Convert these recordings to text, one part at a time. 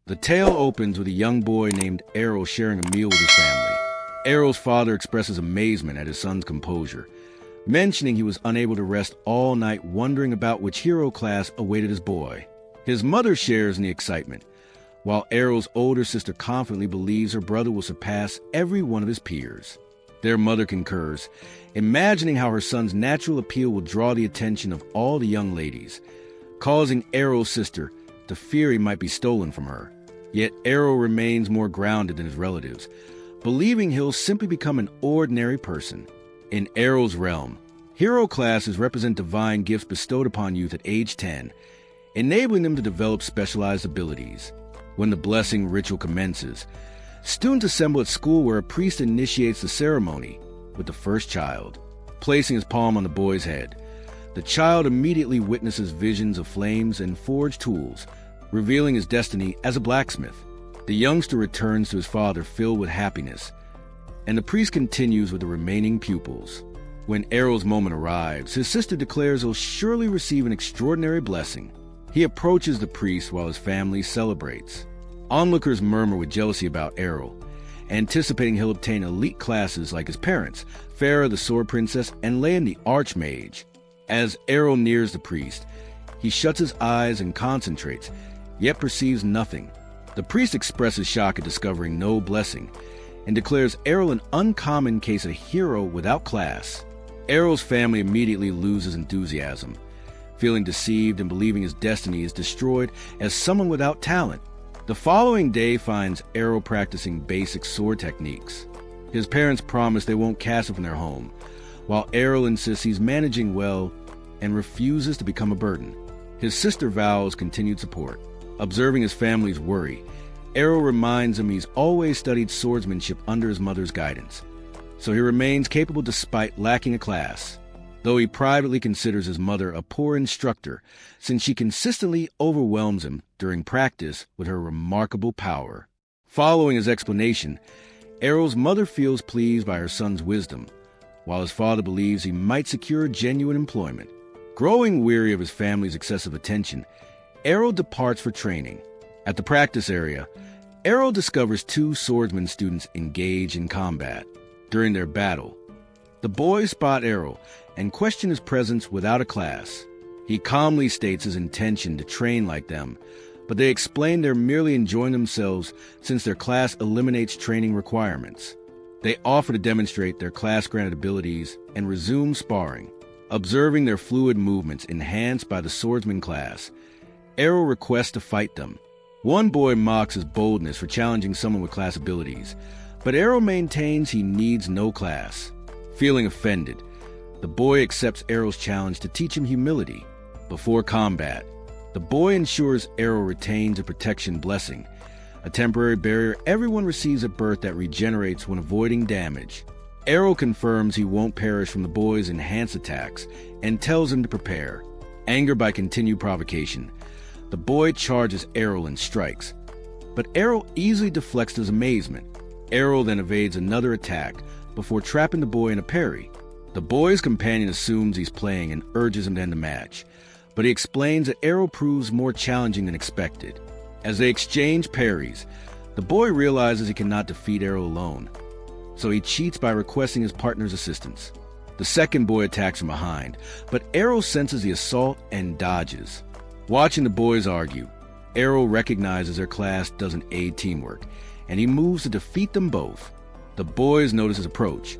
The tale opens with a young boy named Errol sharing a meal with his family. Errol's father expresses amazement at his son's composure, mentioning he was unable to rest all night wondering about which hero class awaited his boy. His mother shares in the excitement, while Errol's older sister confidently believes her brother will surpass every one of his peers. Their mother concurs, imagining how her son's natural appeal will draw the attention of all the young ladies, causing Errol's sister to fear he might be stolen from her. Yet Errol remains more grounded than his relatives, believing he'll simply become an ordinary person. In Errol's realm, hero classes represent divine gifts bestowed upon youth at age 10, enabling them to develop specialized abilities. When the blessing ritual commences, students assemble at school where a priest initiates the ceremony with the first child, placing his palm on the boy's head. The child immediately witnesses visions of flames and forged tools, revealing his destiny as a blacksmith. The youngster returns to his father filled with happiness, and the priest continues with the remaining pupils. When Errol's moment arrives, his sister declares he'll surely receive an extraordinary blessing. He approaches the priest while his family celebrates. Onlookers murmur with jealousy about Errol, anticipating he'll obtain elite classes like his parents, Farah the Sword Princess and Leon the Archmage. As Errol nears the priest, he shuts his eyes and concentrates, yet perceives nothing. The priest expresses shock at discovering no blessing, and declares Errol an uncommon case of hero without class. Errol's family immediately loses enthusiasm, feeling deceived and believing his destiny is destroyed as someone without talent. The following day finds Errol practicing basic sword techniques. His parents promise they won't cast him from their home, while Errol insists he's managing well and refuses to become a burden. His sister vows continued support. Observing his family's worry, Errol reminds him he's always studied swordsmanship under his mother's guidance, so he remains capable despite lacking a class, though he privately considers his mother a poor instructor since she consistently overwhelms him during practice with her remarkable power. Following his explanation, Errol's mother feels pleased by her son's wisdom, while his father believes he might secure genuine employment. Growing weary of his family's excessive attention, Errol departs for training. At the practice area, Errol discovers two swordsman students engaged in combat. During their battle, the boys spot Errol and question his presence without a class. He calmly states his intention to train like them, but they explain they're merely enjoying themselves since their class eliminates training requirements. They offer to demonstrate their class-granted abilities and resume sparring. Observing their fluid movements enhanced by the swordsman class, Errol requests to fight them. One boy mocks his boldness for challenging someone with class abilities, but Errol maintains he needs no class. Feeling offended, the boy accepts Errol's challenge to teach him humility. Before combat, the boy ensures Errol retains a protection blessing, a temporary barrier everyone receives at birth that regenerates when avoiding damage. Errol confirms he won't perish from the boy's enhanced attacks and tells him to prepare. Angered by continued provocation, the boy charges Errol and strikes, but Errol easily deflects his amazement. Errol then evades another attack before trapping the boy in a parry. The boy's companion assumes he's playing and urges him to end the match, but he explains that Errol proves more challenging than expected. As they exchange parries, the boy realizes he cannot defeat Errol alone, so he cheats by requesting his partner's assistance. The second boy attacks from behind, but Errol senses the assault and dodges. Watching the boys argue, Errol recognizes their class doesn't aid teamwork, and he moves to defeat them both. The boys notice his approach,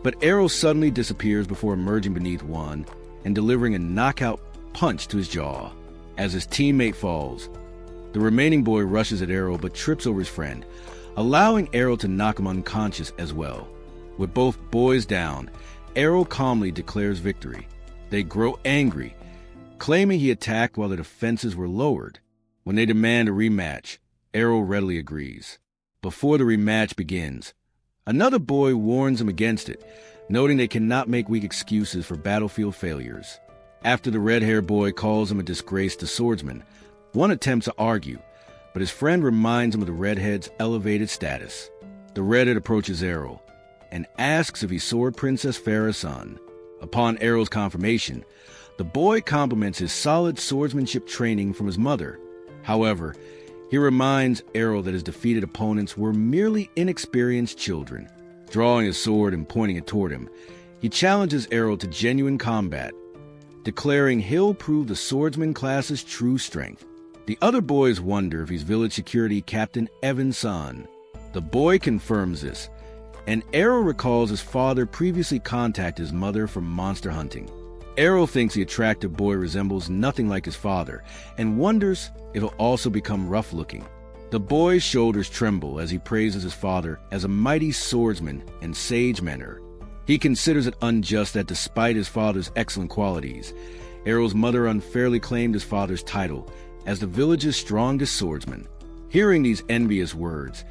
but Errol suddenly disappears before emerging beneath one and delivering a knockout punch to his jaw. As his teammate falls, the remaining boy rushes at Errol but trips over his friend, allowing Errol to knock him unconscious as well. With both boys down, Errol calmly declares victory. They grow angry, claiming he attacked while the defenses were lowered. When they demand a rematch, Errol readily agrees. Before the rematch begins, another boy warns him against it, noting they cannot make weak excuses for battlefield failures. After the red-haired boy calls him a disgrace to swordsmen, one attempts to argue, but his friend reminds him of the redhead's elevated status. The redhead approaches Errol and asks if he's Sword Princess Farah's son. Upon Errol's confirmation, the boy compliments his solid swordsmanship training from his mother. However, He reminds Errol that his defeated opponents were merely inexperienced children. Drawing his sword and pointing it toward him, he challenges Errol to genuine combat, declaring he'll prove the swordsman class's true strength. The other boys wonder if he's village security Captain Evan's son. The boy confirms this, and Errol recalls his father previously contacted his mother for monster hunting. Errol thinks the attractive boy resembles nothing like his father and wonders if he'll also become rough-looking. The boy's shoulders tremble as he praises his father as a mighty swordsman and sage mentor. He considers it unjust that despite his father's excellent qualities, Errol's mother unfairly claimed his father's title as the village's strongest swordsman. Hearing these envious words,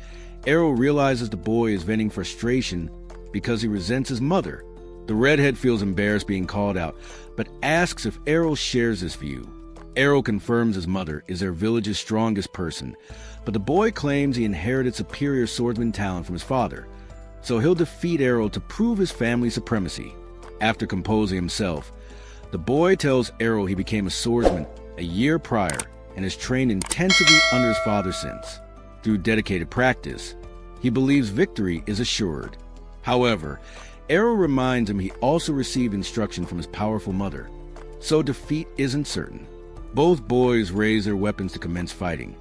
Errol realizes the boy is venting frustration because he resents his mother. The redhead feels embarrassed being called out, but asks if Errol shares this view. Errol confirms his mother is their village's strongest person, but the boy claims he inherited superior swordsman talent from his father, so he'll defeat Errol to prove his family's supremacy. After composing himself, the boy tells Errol he became a swordsman a year prior and has trained intensively under his father since. Through dedicated practice, he believes victory is assured. However, Errol reminds him he also received instruction from his powerful mother, so defeat isn't certain. Both boys raise their weapons to commence fighting,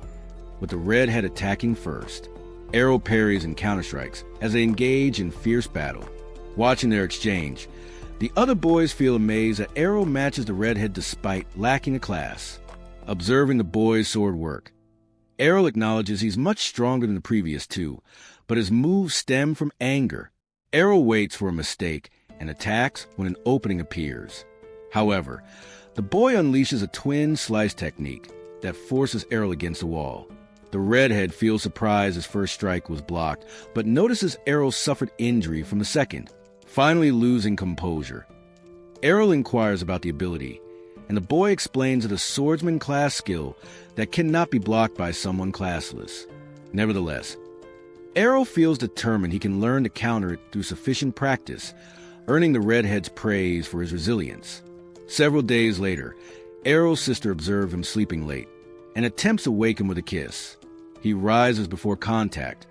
with the redhead attacking first. Errol parries and counterstrikes as they engage in fierce battle. Watching their exchange, the other boys feel amazed that Errol matches the redhead despite lacking a class. Observing the boys' sword work, Errol acknowledges he's much stronger than the previous two, but his moves stem from anger. Errol waits for a mistake and attacks when an opening appears. However, the boy unleashes a twin slice technique that forces Errol against the wall. The redhead feels surprised his first strike was blocked, but notices Errol suffered injury from the second. Finally losing composure, Errol inquires about the ability, and the boy explains that a swordsman class skill that cannot be blocked by someone classless. Nevertheless, Errol feels determined he can learn to counter it through sufficient practice, earning the redhead's praise for his resilience. Several days later, Errol's sister observes him sleeping late and attempts to wake him with a kiss. He rises before contact,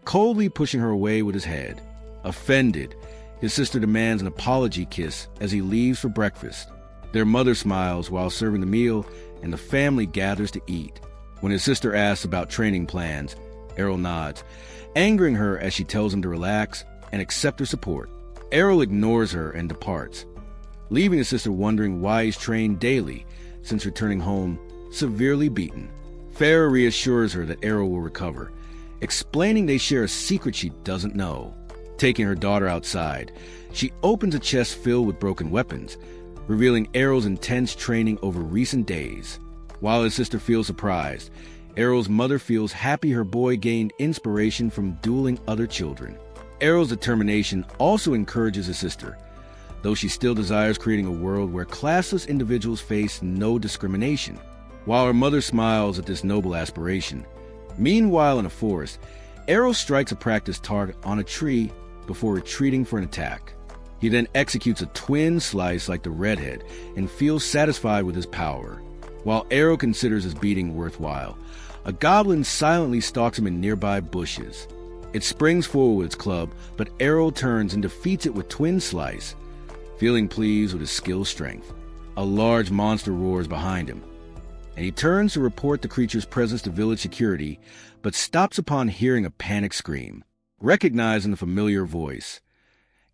coldly pushing her away with his head. Offended, his sister demands an apology kiss as he leaves for breakfast. Their mother smiles while serving the meal, and the family gathers to eat. When his sister asks about training plans, Errol nods, angering her as she tells him to relax and accept her support. Errol ignores her and departs, leaving his sister wondering why he's trained daily since returning home severely beaten. Farah reassures her that Errol will recover, explaining they share a secret she doesn't know. Taking her daughter outside, she opens a chest filled with broken weapons, revealing Errol's intense training over recent days. While his sister feels surprised, Errol's mother feels happy her boy gained inspiration from dueling other children. Errol's determination also encourages his sister, though she still desires creating a world where classless individuals face no discrimination. While her mother smiles at this noble aspiration, meanwhile in a forest, Errol strikes a practice target on a tree before retreating for an attack. He then executes a twin slice like the redhead and feels satisfied with his power. While Errol considers his beating worthwhile, a goblin silently stalks him in nearby bushes. It springs forward with its club, but Errol turns and defeats it with twin slice, feeling pleased with his skill strength. A large monster roars behind him, and he turns to report the creature's presence to village security, but stops upon hearing a panic scream. Recognizing the familiar voice,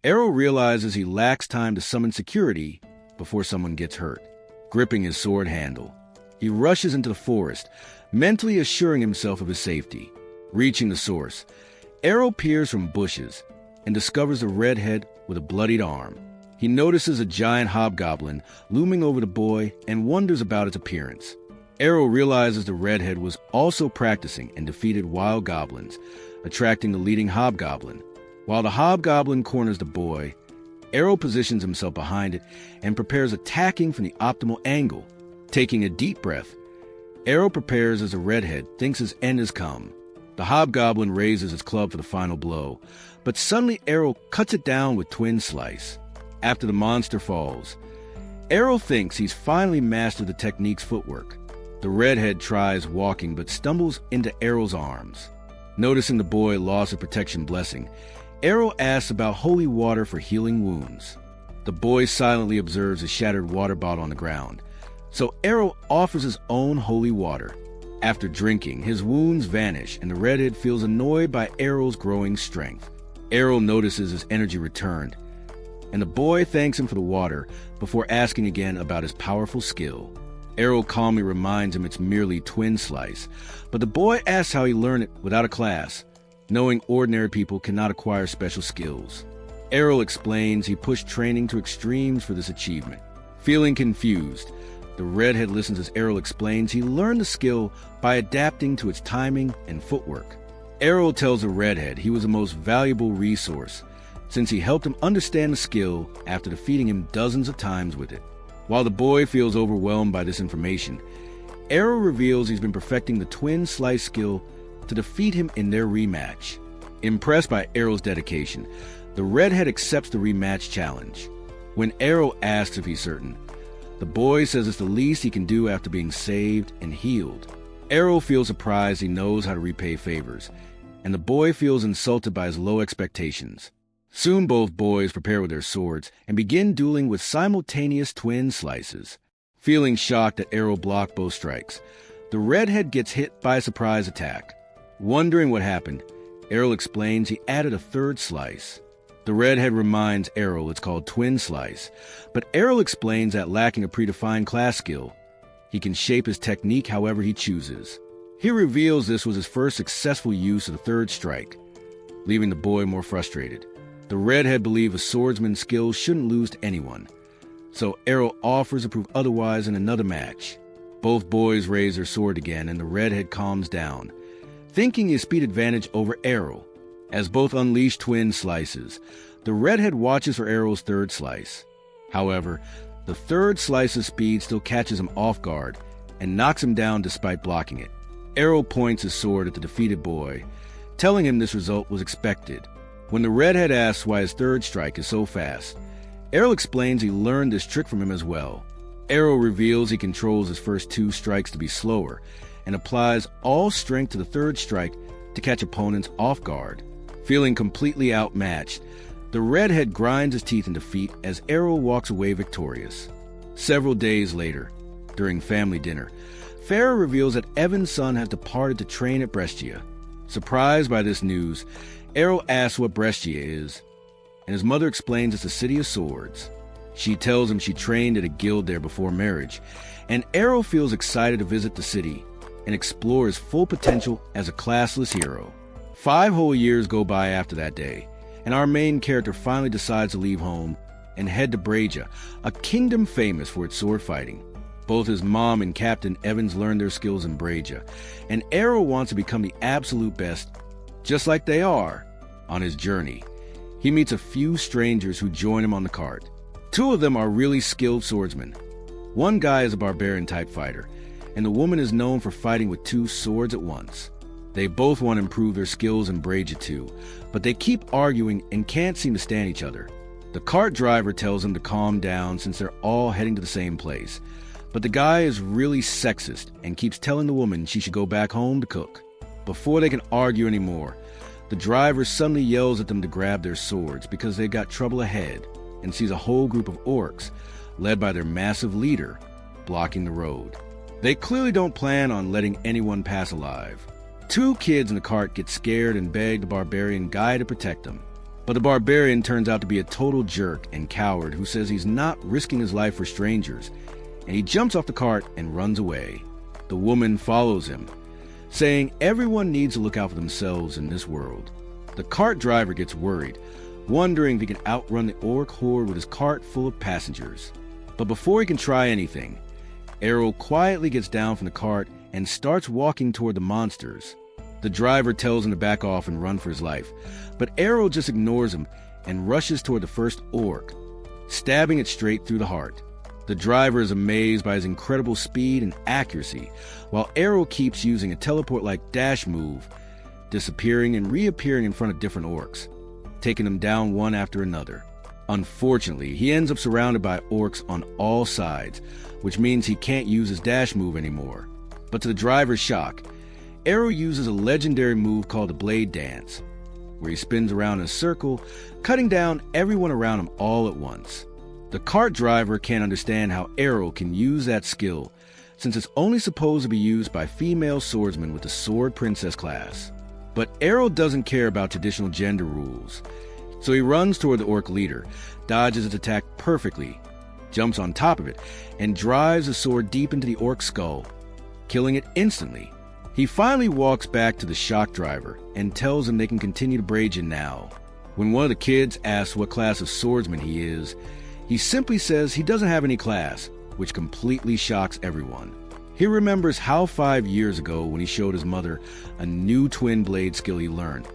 Errol realizes he lacks time to summon security before someone gets hurt. Gripping his sword handle, he rushes into the forest, mentally assuring himself of his safety. Reaching the source, Errol peers from bushes and discovers the redhead with a bloodied arm. He notices a giant hobgoblin looming over the boy and wonders about its appearance. Errol realizes the redhead was also practicing and defeated wild goblins, attracting the leading hobgoblin. While the hobgoblin corners the boy, Errol positions himself behind it and prepares attacking from the optimal angle. Taking a deep breath, Errol prepares as the redhead thinks his end has come. The hobgoblin raises its club for the final blow, but suddenly Errol cuts it down with twin slice. After the monster falls, Errol thinks he's finally mastered the technique's footwork. The redhead tries walking but stumbles into Errol's arms. Noticing the boy lost a protection blessing, Errol asks about holy water for healing wounds. The boy silently observes a shattered water bottle on the ground, so Errol offers his own holy water. After drinking, his wounds vanish and the redhead feels annoyed by Errol's growing strength. Errol notices his energy returned, and the boy thanks him for the water before asking again about his powerful skill. Errol calmly reminds him it's merely twin slice, but the boy asks how he learned it without a class, knowing ordinary people cannot acquire special skills. Errol explains he pushed training to extremes for this achievement. Feeling confused, the redhead listens as Errol explains he learned the skill by adapting to its timing and footwork. Errol tells the redhead he was the most valuable resource, since he helped him understand the skill after defeating him dozens of times with it. While the boy feels overwhelmed by this information, Errol reveals he's been perfecting the twin slice skill to defeat him in their rematch. Impressed by Errol's dedication, the redhead accepts the rematch challenge. When Errol asks if he's certain, the boy says it's the least he can do after being saved and healed. Errol feels surprised he knows how to repay favors, and the boy feels insulted by his low expectations. Soon both boys prepare with their swords and begin dueling with simultaneous twin slices. Feeling shocked that Errol blocked both strikes, the redhead gets hit by a surprise attack. Wondering what happened, Errol explains he added a third slice. The redhead reminds Errol it's called twin slice, but Errol explains that lacking a predefined class skill, he can shape his technique however he chooses. He reveals this was his first successful use of the third strike, leaving the boy more frustrated. The redhead believes a swordsman's skill shouldn't lose to anyone, so Errol offers to prove otherwise in another match. Both boys raise their sword again and the redhead calms down, thinking his speed advantage over Errol. As both unleash twin slices, the redhead watches for Errol's third slice. However, the third slice's speed still catches him off guard and knocks him down despite blocking it. Errol points his sword at the defeated boy, telling him this result was expected. When the redhead asks why his third strike is so fast, Errol explains he learned this trick from him as well. Errol reveals he controls his first two strikes to be slower and applies all strength to the third strike to catch opponents off guard. Feeling completely outmatched, the redhead grinds his teeth in defeat as Errol walks away victorious. Several days later, during family dinner, Farah reveals that Evan's son has departed to train at Brescia. Surprised by this news, Errol asks what Brescia is, and his mother explains it's a city of swords. She tells him she trained at a guild there before marriage, and Errol feels excited to visit the city and explore his full potential as a classless hero. 5 whole years go by after that day, and our main character finally decides to leave home and head to Brescia, a kingdom famous for its sword fighting. Both his mom and Captain Evans learn their skills in Brescia, and Errol wants to become the absolute best, just like they are. On his journey, he meets a few strangers who join him on the cart. 2 of them are really skilled swordsmen. One guy is a barbarian-type fighter, and the woman is known for fighting with 2 swords at once. They both want to improve their skills in Brescia too, but they keep arguing and can't seem to stand each other. The cart driver tells them to calm down since they're all heading to the same place, but the guy is really sexist and keeps telling the woman she should go back home to cook. Before they can argue anymore, the driver suddenly yells at them to grab their swords because they got trouble ahead and sees a whole group of orcs, led by their massive leader, blocking the road. They clearly don't plan on letting anyone pass alive. 2 kids in the cart get scared and beg the barbarian guy to protect them. But the barbarian turns out to be a total jerk and coward who says he's not risking his life for strangers, and he jumps off the cart and runs away. The woman follows him, saying everyone needs to look out for themselves in this world. The cart driver gets worried, wondering if he can outrun the orc horde with his cart full of passengers. But before he can try anything, Errol quietly gets down from the cart and starts walking toward the monsters. The driver tells him to back off and run for his life, but Errol just ignores him and rushes toward the first orc, stabbing it straight through the heart. The driver is amazed by his incredible speed and accuracy, while Errol keeps using a teleport-like dash move, disappearing and reappearing in front of different orcs, taking them down one after another. Unfortunately, he ends up surrounded by orcs on all sides, which means he can't use his dash move anymore. But to the driver's shock, Errol uses a legendary move called the Blade Dance, where he spins around in a circle, cutting down everyone around him all at once. The cart driver can't understand how Errol can use that skill, since it's only supposed to be used by female swordsmen with the Sword Princess class. But Errol doesn't care about traditional gender rules, so he runs toward the orc leader, dodges its attack perfectly, jumps on top of it, and drives the sword deep into the orc's skull, killing it instantly. He finally walks back to the shock driver and tells him they can continue to Brajan now. When one of the kids asks what class of swordsman he is, he simply says he doesn't have any class, which completely shocks everyone. He remembers how 5 years ago when he showed his mother a new twin blade skill he learned.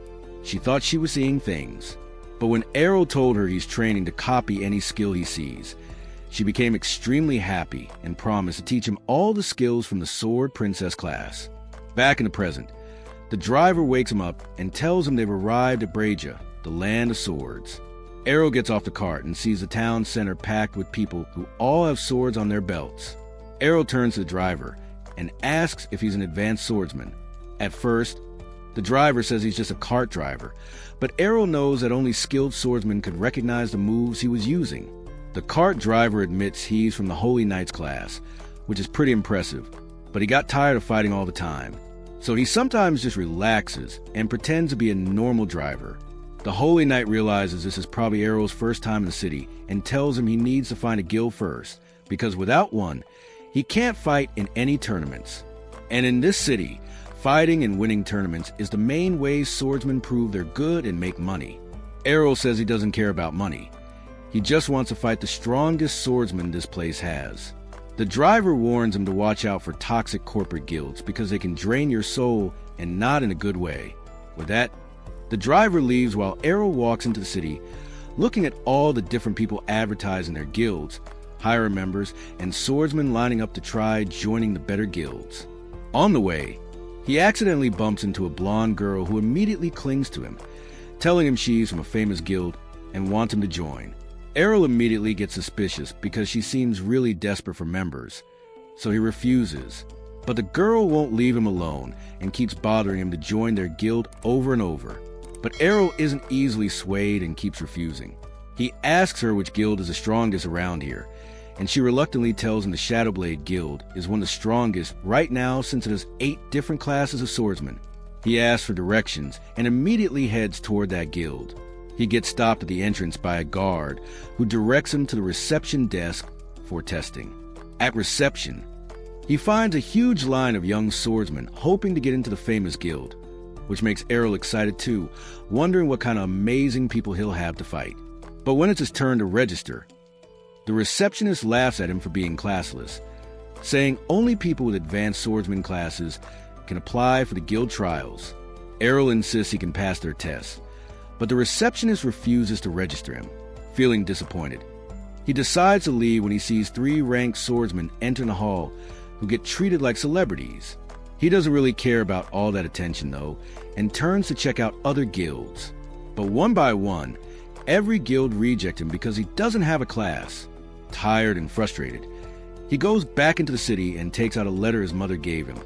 She thought she was seeing things. But when Errol told her he's training to copy any skill he sees, she became extremely happy and promised to teach him all the skills from the Sword Princess class. Back in the present, the driver wakes him up and tells him they've arrived at Braja, the land of swords. Errol gets off the cart and sees the town center packed with people who all have swords on their belts. Errol turns to the driver and asks if he's an advanced swordsman. At first, the driver says he's just a cart driver, but Errol knows that only skilled swordsmen could recognize the moves he was using. The cart driver admits he's from the Holy Knights class, which is pretty impressive, but he got tired of fighting all the time. So he sometimes just relaxes and pretends to be a normal driver. The Holy Knight realizes this is probably Errol's first time in the city and tells him he needs to find a guild first, because without one, he can't fight in any tournaments. And in this city, fighting and winning tournaments is the main way swordsmen prove they're good and make money. Errol says he doesn't care about money. He just wants to fight the strongest swordsman this place has. The driver warns him to watch out for toxic corporate guilds because they can drain your soul and not in a good way. With that, the driver leaves while Errol walks into the city, looking at all the different people advertising their guilds, higher members, and swordsmen lining up to try joining the better guilds. On the way, he accidentally bumps into a blonde girl who immediately clings to him, telling him she's from a famous guild and wants him to join. Errol immediately gets suspicious because she seems really desperate for members, so he refuses. But the girl won't leave him alone and keeps bothering him to join their guild over and over. But Errol isn't easily swayed and keeps refusing. He asks her which guild is the strongest around here, and she reluctantly tells him the Shadowblade Guild is one of the strongest right now since it has 8 different classes of swordsmen. He asks for directions and immediately heads toward that guild. He gets stopped at the entrance by a guard who directs him to the reception desk for testing. At reception, he finds a huge line of young swordsmen hoping to get into the famous guild, which makes Errol excited too, wondering what kind of amazing people he'll have to fight. But when it's his turn to register, the receptionist laughs at him for being classless, saying only people with advanced swordsman classes can apply for the guild trials. Errol insists he can pass their tests, but the receptionist refuses to register him, feeling disappointed. He decides to leave when he sees 3 ranked swordsmen enter the hall who get treated like celebrities. He doesn't really care about all that attention though, and turns to check out other guilds. But one by one, every guild rejects him because he doesn't have a class. Tired and frustrated, he goes back into the city and takes out a letter his mother gave him,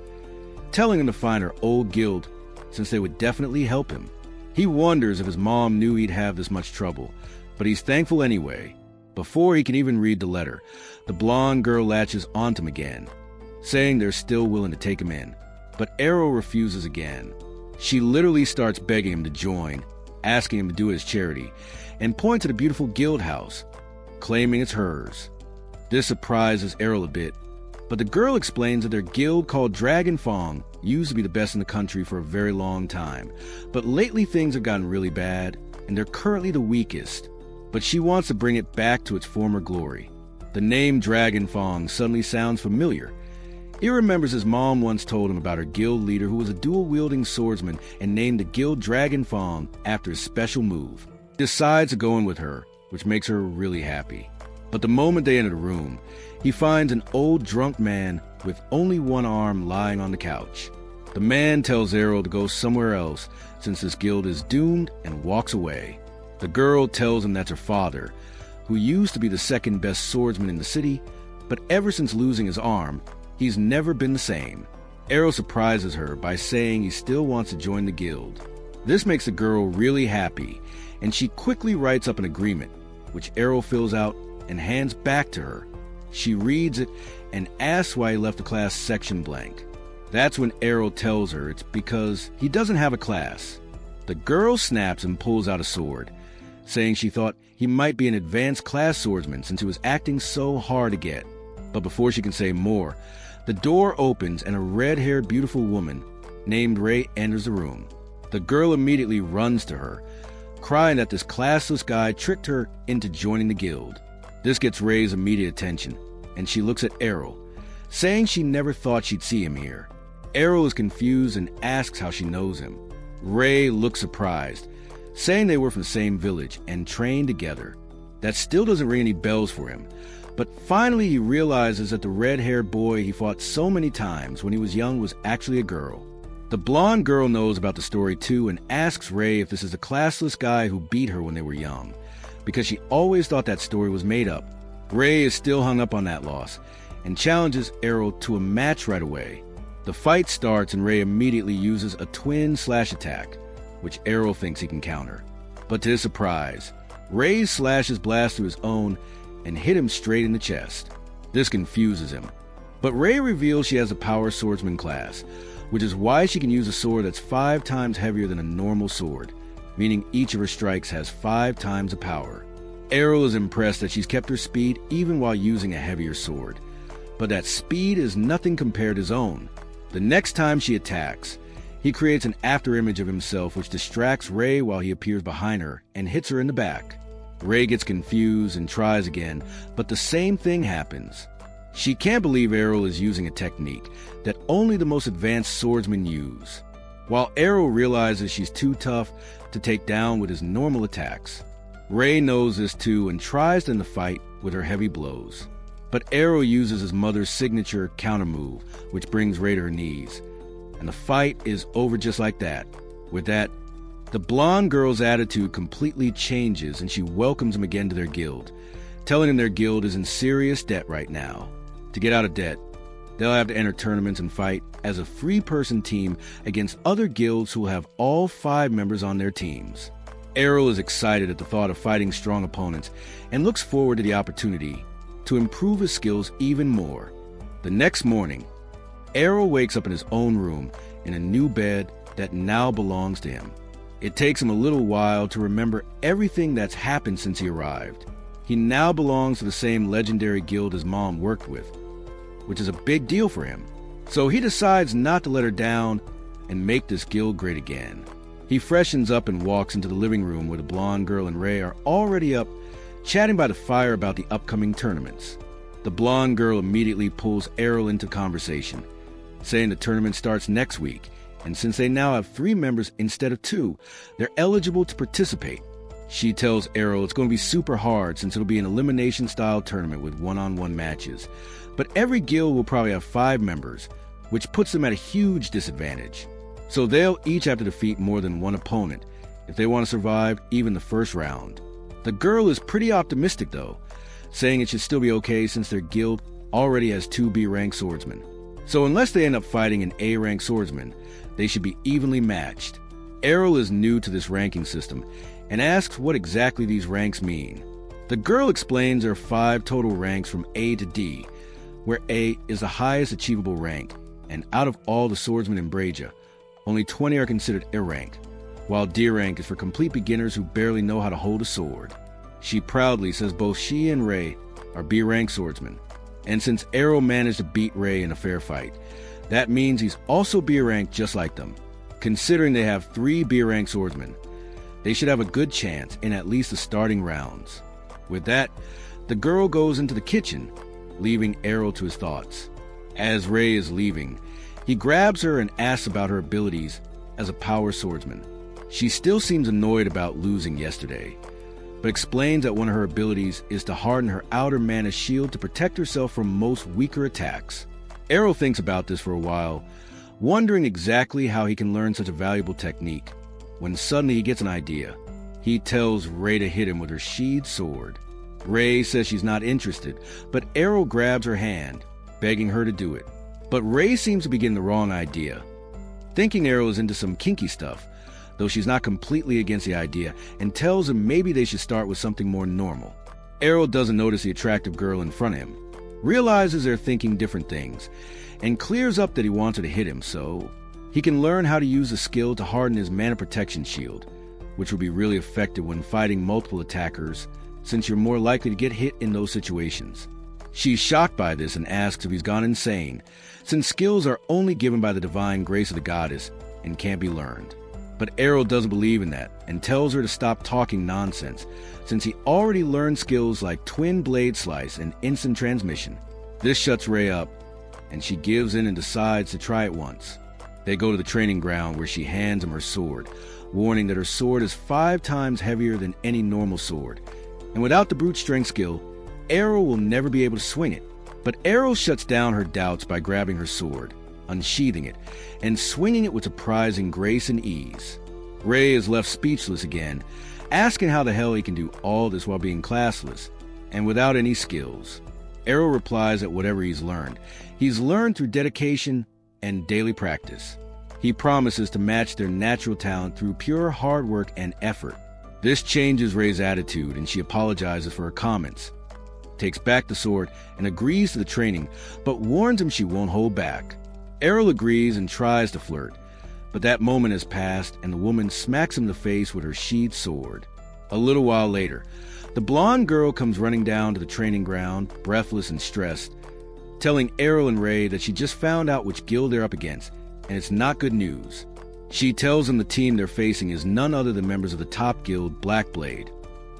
telling him to find her old guild since they would definitely help him. He wonders if his mom knew he'd have this much trouble, but he's thankful anyway. Before he can even read the letter, the blonde girl latches onto him again, saying they're still willing to take him in. But Errol refuses again. She literally starts begging him to join, asking him to do it as charity, and points to the beautiful guild house, claiming it's hers. This surprises Errol a bit, but the girl explains that their guild called Dragon Fong used to be the best in the country for a very long time, but lately things have gotten really bad, and they're currently the weakest. But she wants to bring it back to its former glory. The name Dragon Fong suddenly sounds familiar. He remembers his mom once told him about her guild leader who was a dual-wielding swordsman and named the guild Dragon Fong after his special move. He decides to go in with her, which makes her really happy. But the moment they enter the room, he finds an old drunk man with only one arm lying on the couch. The man tells Errol to go somewhere else since this guild is doomed and walks away. The girl tells him that's her father, who used to be the second best swordsman in the city, but ever since losing his arm, he's never been the same. Errol surprises her by saying he still wants to join the guild. This makes the girl really happy, and she quickly writes up an agreement, which Errol fills out and hands back to her. She reads it and asks why he left the class section blank. That's when Errol tells her it's because he doesn't have a class. The girl snaps and pulls out a sword, saying she thought he might be an advanced class swordsman since he was acting so hard to get. But before she can say more, the door opens and a red-haired beautiful woman named Ray enters the room. The girl immediately runs to her, crying that this classless guy tricked her into joining the guild. This gets Ray's immediate attention, and she looks at Errol, saying she never thought she'd see him here. Errol is confused and asks how she knows him. Ray looks surprised, saying they were from the same village and trained together. That still doesn't ring any bells for him, but finally he realizes that the red-haired boy he fought so many times when he was young was actually a girl. The blonde girl knows about the story too and asks Ray if this is the classless guy who beat her when they were young, because she always thought that story was made up. Ray is still hung up on that loss and challenges Errol to a match right away. The fight starts and Ray immediately uses a twin slash attack, which Errol thinks he can counter. But to his surprise, Ray slashes blast through his own and hit him straight in the chest. This confuses him. But Ray reveals she has a power swordsman class, which is why she can use a sword that's 5 times heavier than a normal sword, meaning each of her strikes has 5 times the power. Errol is impressed that she's kept her speed even while using a heavier sword, but that speed is nothing compared to his own. The next time she attacks, he creates an afterimage of himself which distracts Ray while he appears behind her and hits her in the back. Ray gets confused and tries again, but the same thing happens. She can't believe Errol is using a technique that only the most advanced swordsmen use, while Errol realizes she's too tough to take down with his normal attacks. Ray knows this too and tries to end the fight with her heavy blows. But Errol uses his mother's signature counter move, which brings Ray to her knees. And the fight is over just like that. With that, the blonde girl's attitude completely changes and she welcomes him again to their guild, telling him their guild is in serious debt right now. To get out of debt, they'll have to enter tournaments and fight as a three-person team against other guilds who will have all 5 members on their teams. Errol is excited at the thought of fighting strong opponents and looks forward to the opportunity to improve his skills even more. The next morning, Errol wakes up in his own room in a new bed that now belongs to him. It takes him a little while to remember everything that's happened since he arrived. He now belongs to the same legendary guild his mom worked with, which is a big deal for him. So he decides not to let her down and make this guild great again. He freshens up and walks into the living room where the blonde girl and Ray are already up, chatting by the fire about the upcoming tournaments. The blonde girl immediately pulls Errol into conversation, saying the tournament starts next week, and since they now have 3 members instead of 2, they're eligible to participate. She tells Errol it's going to be super hard since it'll be an elimination-style tournament with one-on-one matches, but every guild will probably have 5 members, which puts them at a huge disadvantage. So they'll each have to defeat more than one opponent if they want to survive even the first round. The girl is pretty optimistic though, saying it should still be okay since their guild already has 2 B-rank swordsmen. So unless they end up fighting an A-rank swordsman, they should be evenly matched. Errol is new to this ranking system and asks what exactly these ranks mean. The girl explains there are 5 total ranks from A to D, where A is the highest achievable rank, and out of all the swordsmen in Braja, only 20 are considered A rank, while D rank is for complete beginners who barely know how to hold a sword. She proudly says both she and Ray are B rank swordsmen, and since Errol managed to beat Ray in a fair fight, that means he's also B rank just like them. Considering they have 3 B rank swordsmen, they should have a good chance in at least the starting rounds. With that, the girl goes into the kitchen, leaving Errol to his thoughts. As Ray is leaving, he grabs her and asks about her abilities as a power swordsman. She still seems annoyed about losing yesterday, but explains that one of her abilities is to harden her outer mana shield to protect herself from most weaker attacks. Errol thinks about this for a while, wondering exactly how he can learn such a valuable technique, when suddenly he gets an idea. He tells Ray to hit him with her sheathed sword. Ray says she's not interested, but Errol grabs her hand, begging her to do it. But Ray seems to be getting the wrong idea, thinking Errol is into some kinky stuff, though she's not completely against the idea and tells him maybe they should start with something more normal. Errol doesn't notice the attractive girl in front of him, realizes they're thinking different things, and clears up that he wants her to hit him so he can learn how to use a skill to harden his mana protection shield, which will be really effective when fighting multiple attackers, since you're more likely to get hit in those situations. She's shocked by this and asks if he's gone insane, since skills are only given by the divine grace of the goddess and can't be learned. But Errol doesn't believe in that and tells her to stop talking nonsense, since he already learned skills like Twin Blade Slice and Instant Transmission. This shuts Ray up, and she gives in and decides to try it once. They go to the training ground where she hands him her sword, warning that her sword is 5 times heavier than any normal sword, and without the brute strength skill, Errol will never be able to swing it. But Errol shuts down her doubts by grabbing her sword, unsheathing it, and swinging it with surprising grace and ease. Ray is left speechless again, asking how the hell he can do all this while being classless, and without any skills. Errol replies that whatever he's learned through dedication and daily practice. He promises to match their natural talent through pure hard work and effort. This changes Ray's attitude, and she apologizes for her comments, takes back the sword, and agrees to the training, but warns him she won't hold back. Errol agrees and tries to flirt, but that moment has passed and the woman smacks him in the face with her sheathed sword. A little while later, the blonde girl comes running down to the training ground, breathless and stressed, telling Errol and Ray that she just found out which guild they're up against, and it's not good news. She tells them the team they're facing is none other than members of the top guild, Blackblade,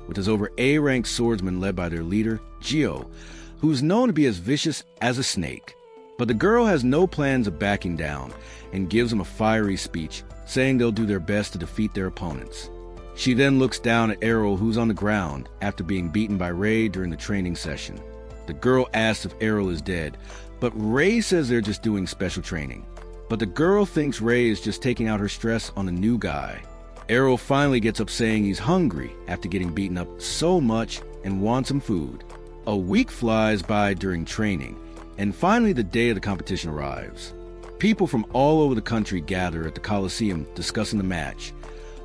which is over A-ranked swordsmen led by their leader, Geo, who's known to be as vicious as a snake. But the girl has no plans of backing down and gives them a fiery speech, saying they'll do their best to defeat their opponents. She then looks down at Errol, who's on the ground after being beaten by Ray during the training session. The girl asks if Errol is dead, but Ray says they're just doing special training. But the girl thinks Ray is just taking out her stress on the new guy. Errol finally gets up saying he's hungry after getting beaten up so much and wants some food. A week flies by during training, and finally the day of the competition arrives. People from all over the country gather at the Coliseum discussing the match,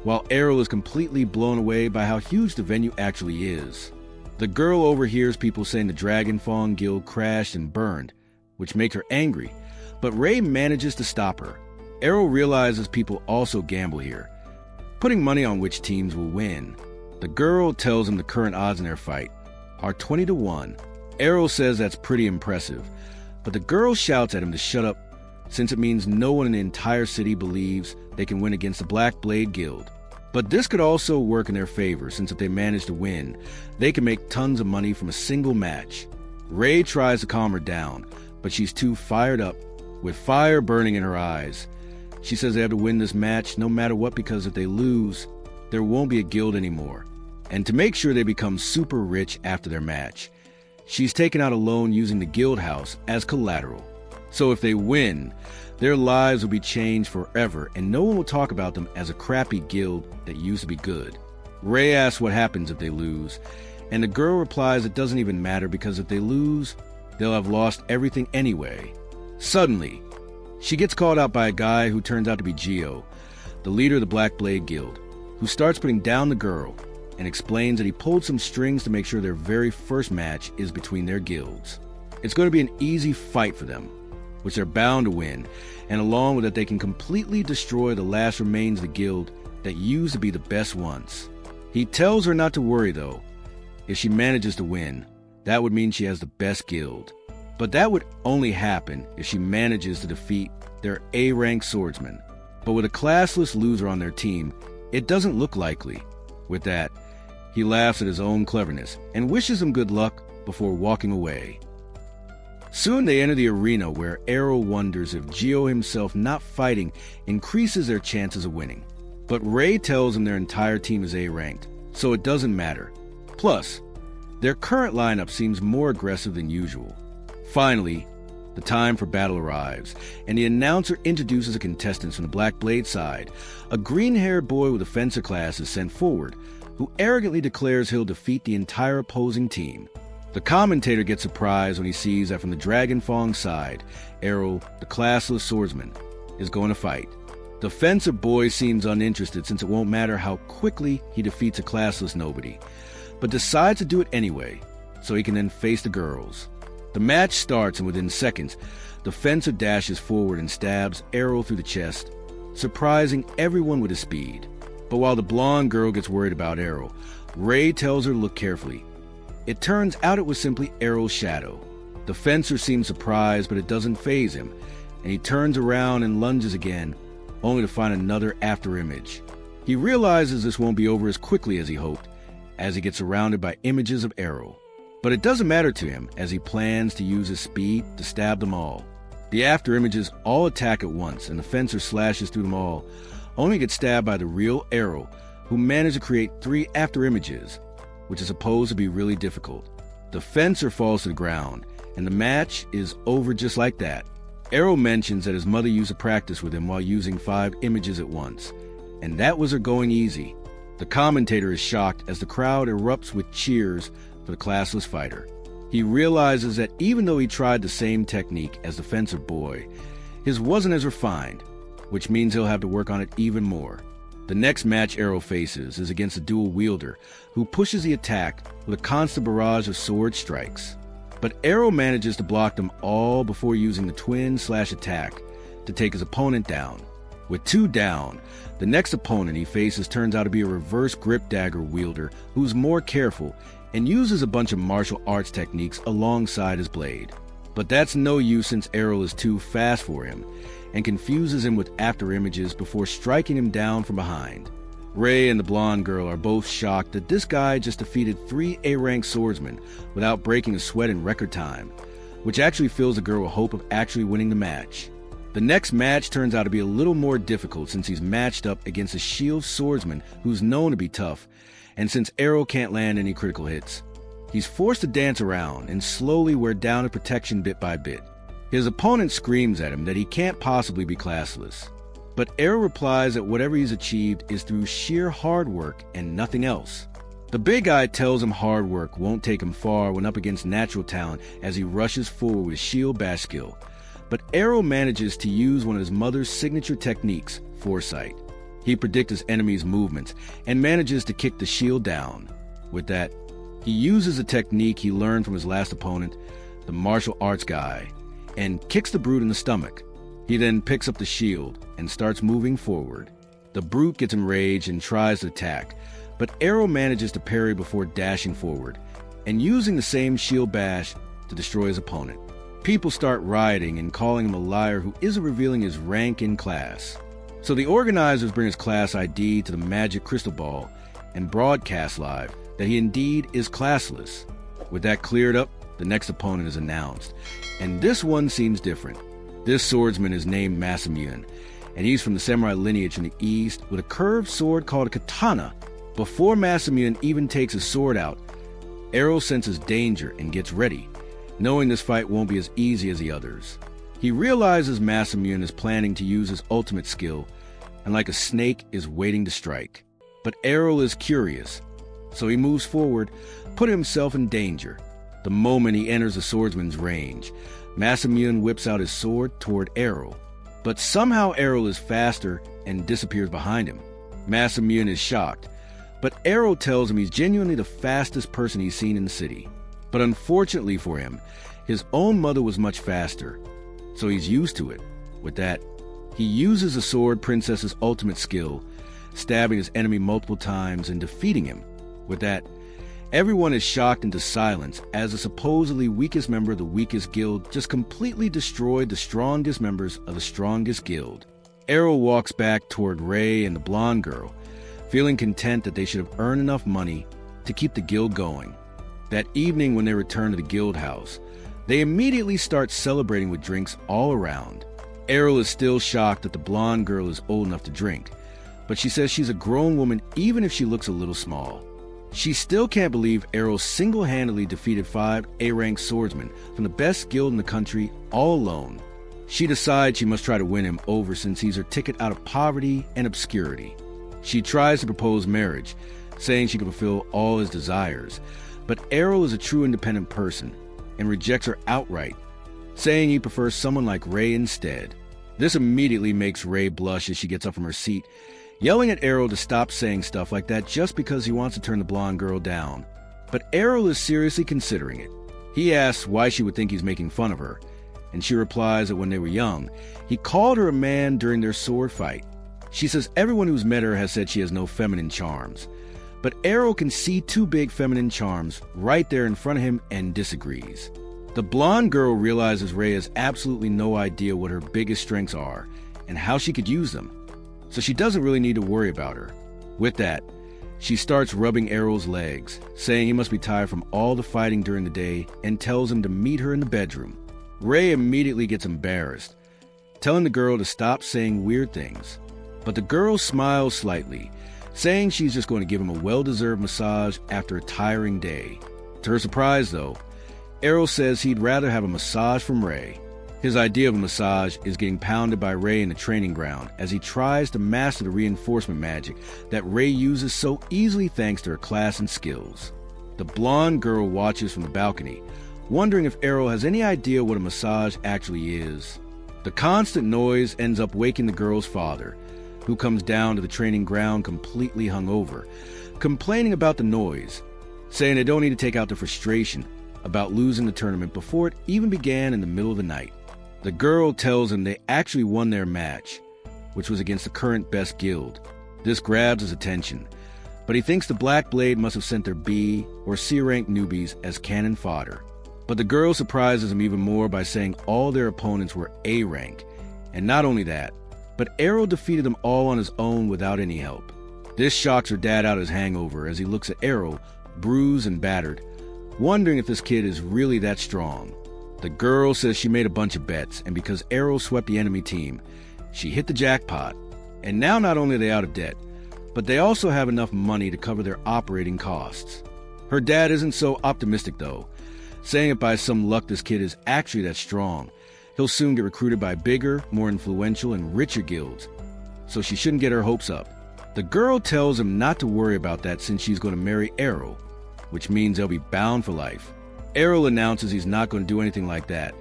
while Errol is completely blown away by how huge the venue actually is. The girl overhears people saying the Dragon Fawn Guild crashed and burned, which make her angry, but Ray manages to stop her. Errol realizes people also gamble here, putting money on which teams will win. The girl tells him the current odds in their fight are 20-1. Errol says that's pretty impressive, but the girl shouts at him to shut up, since it means no one in the entire city believes they can win against the Black Blade Guild. But this could also work in their favor, since if they manage to win, they can make tons of money from a single match. Ray tries to calm her down, but she's too fired up, with fire burning in her eyes. She says they have to win this match no matter what, because if they lose, there won't be a guild anymore. And to make sure they become super rich after their match, she's taken out a loan using the guild house as collateral. So if they win, their lives will be changed forever, and no one will talk about them as a crappy guild that used to be good. Ray asks what happens if they lose, and the girl replies it doesn't even matter, because if they lose, they'll have lost everything anyway. Suddenly, she gets called out by a guy who turns out to be Geo, the leader of the Black Blade Guild, who starts putting down the girl and explains that he pulled some strings to make sure their very first match is between their guilds. It's going to be an easy fight for them, which they're bound to win, and along with that they can completely destroy the last remains of the guild that used to be the best ones. He tells her not to worry though. If she manages to win, that would mean she has the best guild. But that would only happen if she manages to defeat their A-ranked swordsmen. But with a classless loser on their team, it doesn't look likely. With that, he laughs at his own cleverness and wishes him good luck before walking away. Soon they enter the arena, where Errol wonders if Geo himself not fighting increases their chances of winning. But Ray tells him their entire team is A-ranked, so it doesn't matter. Plus, their current lineup seems more aggressive than usual. Finally, the time for battle arrives, and the announcer introduces the contestants from the Black Blade side. A green-haired boy with a fencer class is sent forward, who arrogantly declares he'll defeat the entire opposing team. The commentator gets surprised when he sees that from the Dragon Fong's side, Errol, the classless swordsman, is going to fight. The fencer boy seems uninterested since it won't matter how quickly he defeats a classless nobody, but decides to do it anyway, so he can then face the girls. The match starts, and within seconds, the fencer dashes forward and stabs Errol through the chest, surprising everyone with his speed. But while the blonde girl gets worried about Errol, Ray tells her to look carefully. It turns out it was simply Errol's shadow. The fencer seems surprised, but it doesn't faze him, and he turns around and lunges again, only to find another afterimage. He realizes this won't be over as quickly as he hoped, as he gets surrounded by images of Errol. But it doesn't matter to him, as he plans to use his speed to stab them all. The afterimages all attack at once, and the fencer slashes through them all, only to get stabbed by the real Errol, who managed to create 3 afterimages, which is supposed to be really difficult. The fencer falls to the ground, and the match is over just like that. Errol mentions that his mother used to practice with him while using 5 images at once, and that was her going easy. The commentator is shocked as the crowd erupts with cheers for the classless fighter. He realizes that even though he tried the same technique as the fencer boy, his wasn't as refined, which means he'll have to work on it even more. The next match Errol faces is against a dual wielder who pushes the attack with a constant barrage of sword strikes. But Errol manages to block them all before using the twin/attack to take his opponent down. With 2 down, the next opponent he faces turns out to be a reverse grip dagger wielder who's more careful and uses a bunch of martial arts techniques alongside his blade. But that's no use since Errol is too fast for him and confuses him with afterimages before striking him down from behind. Ray and the blonde girl are both shocked that this guy just defeated 3 A-rank swordsmen without breaking a sweat in record time, which actually fills the girl with hope of actually winning the match. The next match turns out to be a little more difficult since he's matched up against a shield swordsman who's known to be tough, and since Errol can't land any critical hits, he's forced to dance around and slowly wear down his protection bit by bit. His opponent screams at him that he can't possibly be classless, but Errol replies that whatever he's achieved is through sheer hard work and nothing else. The big guy tells him hard work won't take him far when up against natural talent as he rushes forward with shield bash skill, but Errol manages to use one of his mother's signature techniques, foresight. He predicts his enemy's movements and manages to kick the shield down. With that, he uses a technique he learned from his last opponent, the martial arts guy, and kicks the brute in the stomach. He then picks up the shield and starts moving forward. The brute gets enraged and tries to attack, but Errol manages to parry before dashing forward and using the same shield bash to destroy his opponent. People start rioting and calling him a liar who isn't revealing his rank in class. So the organizers bring his class ID to the magic crystal ball and broadcast live that he indeed is classless. With that cleared up, the next opponent is announced, and this one seems different. This swordsman is named Masamune, and he's from the samurai lineage in the east with a curved sword called a katana. Before Masamune even takes his sword out, Errol senses danger and gets ready, knowing this fight won't be as easy as the others. He realizes Masamune is planning to use his ultimate skill, and like a snake is waiting to strike. But Errol is curious, so he moves forward, putting himself in danger. The moment he enters the swordsman's range, Masamune whips out his sword toward Errol, but somehow Errol is faster and disappears behind him. Masamune is shocked, but Errol tells him he's genuinely the fastest person he's seen in the city. But unfortunately for him, his own mother was much faster, so he's used to it. With that, he uses the sword princess's ultimate skill, stabbing his enemy multiple times and defeating him. With that, everyone is shocked into silence as the supposedly weakest member of the weakest guild just completely destroyed the strongest members of the strongest guild. Errol walks back toward Ray and the blonde girl, feeling content that they should have earned enough money to keep the guild going. That evening when they return to the guild house, they immediately start celebrating with drinks all around. Errol is still shocked that the blonde girl is old enough to drink, but she says she's a grown woman even if she looks a little small. She still can't believe Errol single-handedly defeated 5 A-rank swordsmen from the best guild in the country all alone. She decides she must try to win him over since he's her ticket out of poverty and obscurity. She tries to propose marriage, saying she can fulfill all his desires, But Errol is a true independent person and rejects her outright, saying he prefers someone like Ray instead. This immediately makes Ray blush as she gets up from her seat, yelling at Errol to stop saying stuff like that just because he wants to turn the blonde girl down. But Errol is seriously considering it. He asks why she would think he's making fun of her, and she replies that when they were young, he called her a man during their sword fight. She says everyone who's met her has said she has no feminine charms. But Errol can see two big feminine charms right there in front of him and disagrees. The blonde girl realizes Ray has absolutely no idea what her biggest strengths are and how she could use them, so she doesn't really need to worry about her. With that, she starts rubbing Errol's legs, saying he must be tired from all the fighting during the day, and tells him to meet her in the bedroom. Ray immediately gets embarrassed, telling the girl to stop saying weird things. But the girl smiles slightly, saying she's just going to give him a well-deserved massage after a tiring day. To her surprise, though, Errol says he'd rather have a massage from Ray. His idea of a massage is getting pounded by Ray in the training ground as he tries to master the reinforcement magic that Ray uses so easily thanks to her class and skills. The blonde girl watches from the balcony, wondering if Errol has any idea what a massage actually is. The constant noise ends up waking the girl's father, who comes down to the training ground completely hungover, complaining about the noise, saying they don't need to take out their frustration about losing the tournament before it even began in the middle of the night. The girl tells him they actually won their match, which was against the current best guild. This grabs his attention, but he thinks the Black Blade must have sent their B or C rank newbies as cannon fodder. But the girl surprises him even more by saying all their opponents were A rank, and not only that, but Errol defeated them all on his own without any help. This shocks her dad out of his hangover as he looks at Errol, bruised and battered, wondering if this kid is really that strong. The girl says she made a bunch of bets, and because Errol swept the enemy team, she hit the jackpot. And now not only are they out of debt, but they also have enough money to cover their operating costs. Her dad isn't so optimistic though, saying if by some luck this kid is actually that strong, he'll soon get recruited by bigger, more influential, and richer guilds, so she shouldn't get her hopes up. The girl tells him not to worry about that since she's going to marry Errol, which means they'll be bound for life. Errol announces he's not going to do anything like that,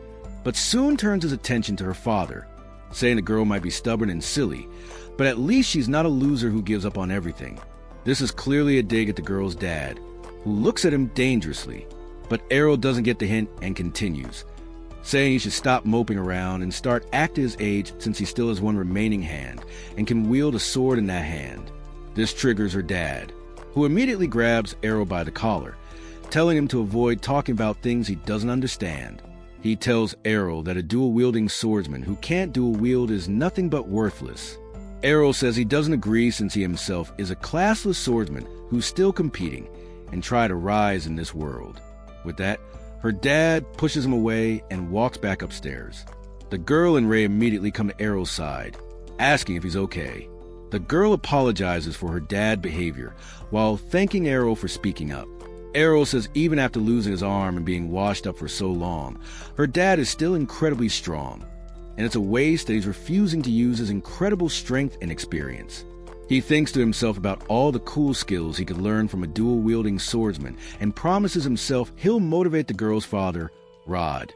but soon turns his attention to her father, saying the girl might be stubborn and silly, but at least she's not a loser who gives up on everything. This is clearly a dig at the girl's dad, who looks at him dangerously, but Errol doesn't get the hint and continues, saying he should stop moping around and start acting his age since he still has one remaining hand and can wield a sword in that hand. This triggers her dad, who immediately grabs Errol by the collar, telling him to avoid talking about things he doesn't understand. He tells Errol that a dual-wielding swordsman who can't dual-wield is nothing but worthless. Errol says he doesn't agree since he himself is a classless swordsman who's still competing and try to rise in this world. With that, her dad pushes him away and walks back upstairs. The girl and Ray immediately come to Errol's side, asking if he's okay. The girl apologizes for her dad's behavior while thanking Errol for speaking up. Errol says even after losing his arm and being washed up for so long, her dad is still incredibly strong, and it's a waste that he's refusing to use his incredible strength and experience. He thinks to himself about all the cool skills he could learn from a dual-wielding swordsman and promises himself he'll motivate the girl's father, Rod,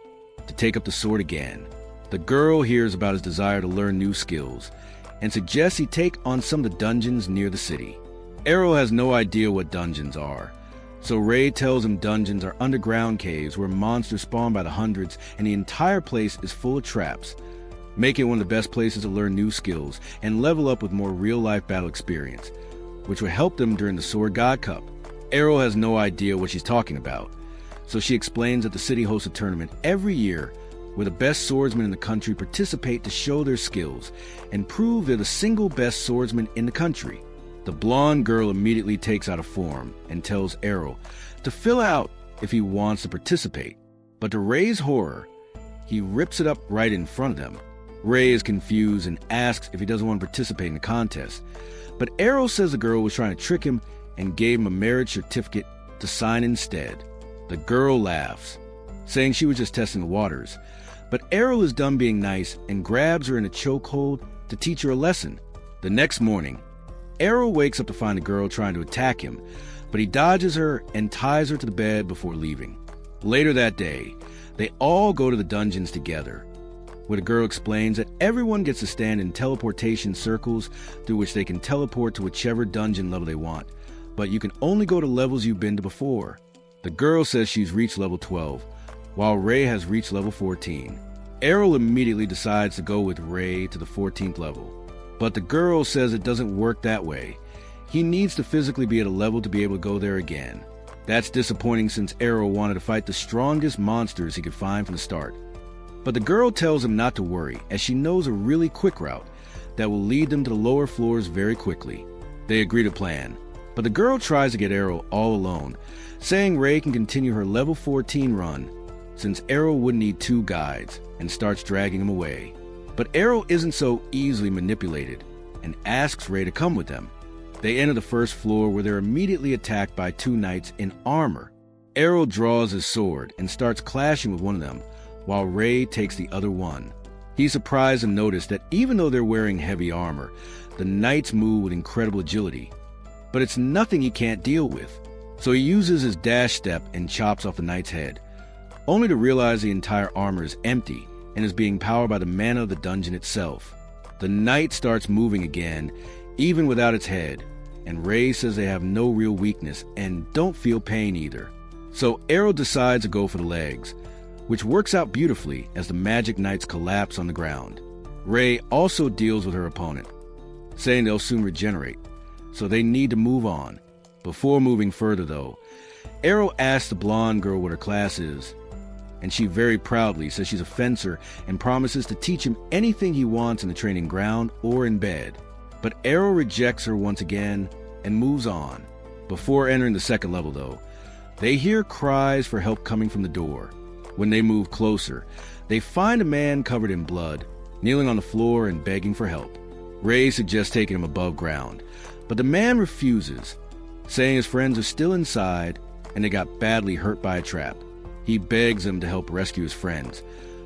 to take up the sword again. The girl hears about his desire to learn new skills and suggests he take on some of the dungeons near the city. Errol has no idea what dungeons are, so Ray tells him dungeons are underground caves where monsters spawn by the hundreds and the entire place is full of traps, making it one of the best places to learn new skills and level up with more real-life battle experience, which will help them during the Sword God Cup. Errol has no idea what she's talking about, so she explains that the city hosts a tournament every year where the best swordsmen in the country participate to show their skills and prove they're the single best swordsmen in the country. The blonde girl immediately takes out a form and tells Errol to fill out if he wants to participate, but to Ray's horror, he rips it up right in front of them. Ray is confused and asks if he doesn't want to participate in the contest, but Errol says the girl was trying to trick him and gave him a marriage certificate to sign instead. The girl laughs, saying she was just testing the waters, but Errol is done being nice and grabs her in a chokehold to teach her a lesson. The next morning, Errol wakes up to find the girl trying to attack him, but he dodges her and ties her to the bed before leaving. Later that day, they all go to the dungeons together, where the girl explains that everyone gets to stand in teleportation circles through which they can teleport to whichever dungeon level they want, but you can only go to levels you've been to before. The girl says she's reached level 12, while Ray has reached level 14. Errol immediately decides to go with Ray to the 14th level, but the girl says it doesn't work that way. He needs to physically be at a level to be able to go there again. That's disappointing since Errol wanted to fight the strongest monsters he could find from the start. But the girl tells him not to worry, as she knows a really quick route that will lead them to the lower floors very quickly. They agree to plan, but the girl tries to get Errol all alone, saying Ray can continue her level 14 run since Errol would need 2 guides, and starts dragging him away. But Errol isn't so easily manipulated and asks Ray to come with them. They enter the first floor where they're immediately attacked by 2 knights in armor. Errol draws his sword and starts clashing with one of them, while Ray takes the other one. He's surprised to notice that even though they're wearing heavy armor, the knights move with incredible agility. But it's nothing he can't deal with, so he uses his dash step and chops off the knight's head, only to realize the entire armor is empty and is being powered by the mana of the dungeon itself. The knight starts moving again, even without its head, and Ray says they have no real weakness and don't feel pain either. So Errol decides to go for the legs, which works out beautifully as the magic knights collapse on the ground. Ray also deals with her opponent, saying they'll soon regenerate, so they need to move on. Before moving further though, Errol asks the blonde girl what her class is, and she very proudly says she's a fencer and promises to teach him anything he wants in the training ground or in bed. But Errol rejects her once again and moves on. Before entering the second level though, they hear cries for help coming from the door. When they move closer, they find a man covered in blood, kneeling on the floor and begging for help. Ray suggests taking him above ground, but the man refuses, saying his friends are still inside and they got badly hurt by a trap. He begs him to help rescue his friends,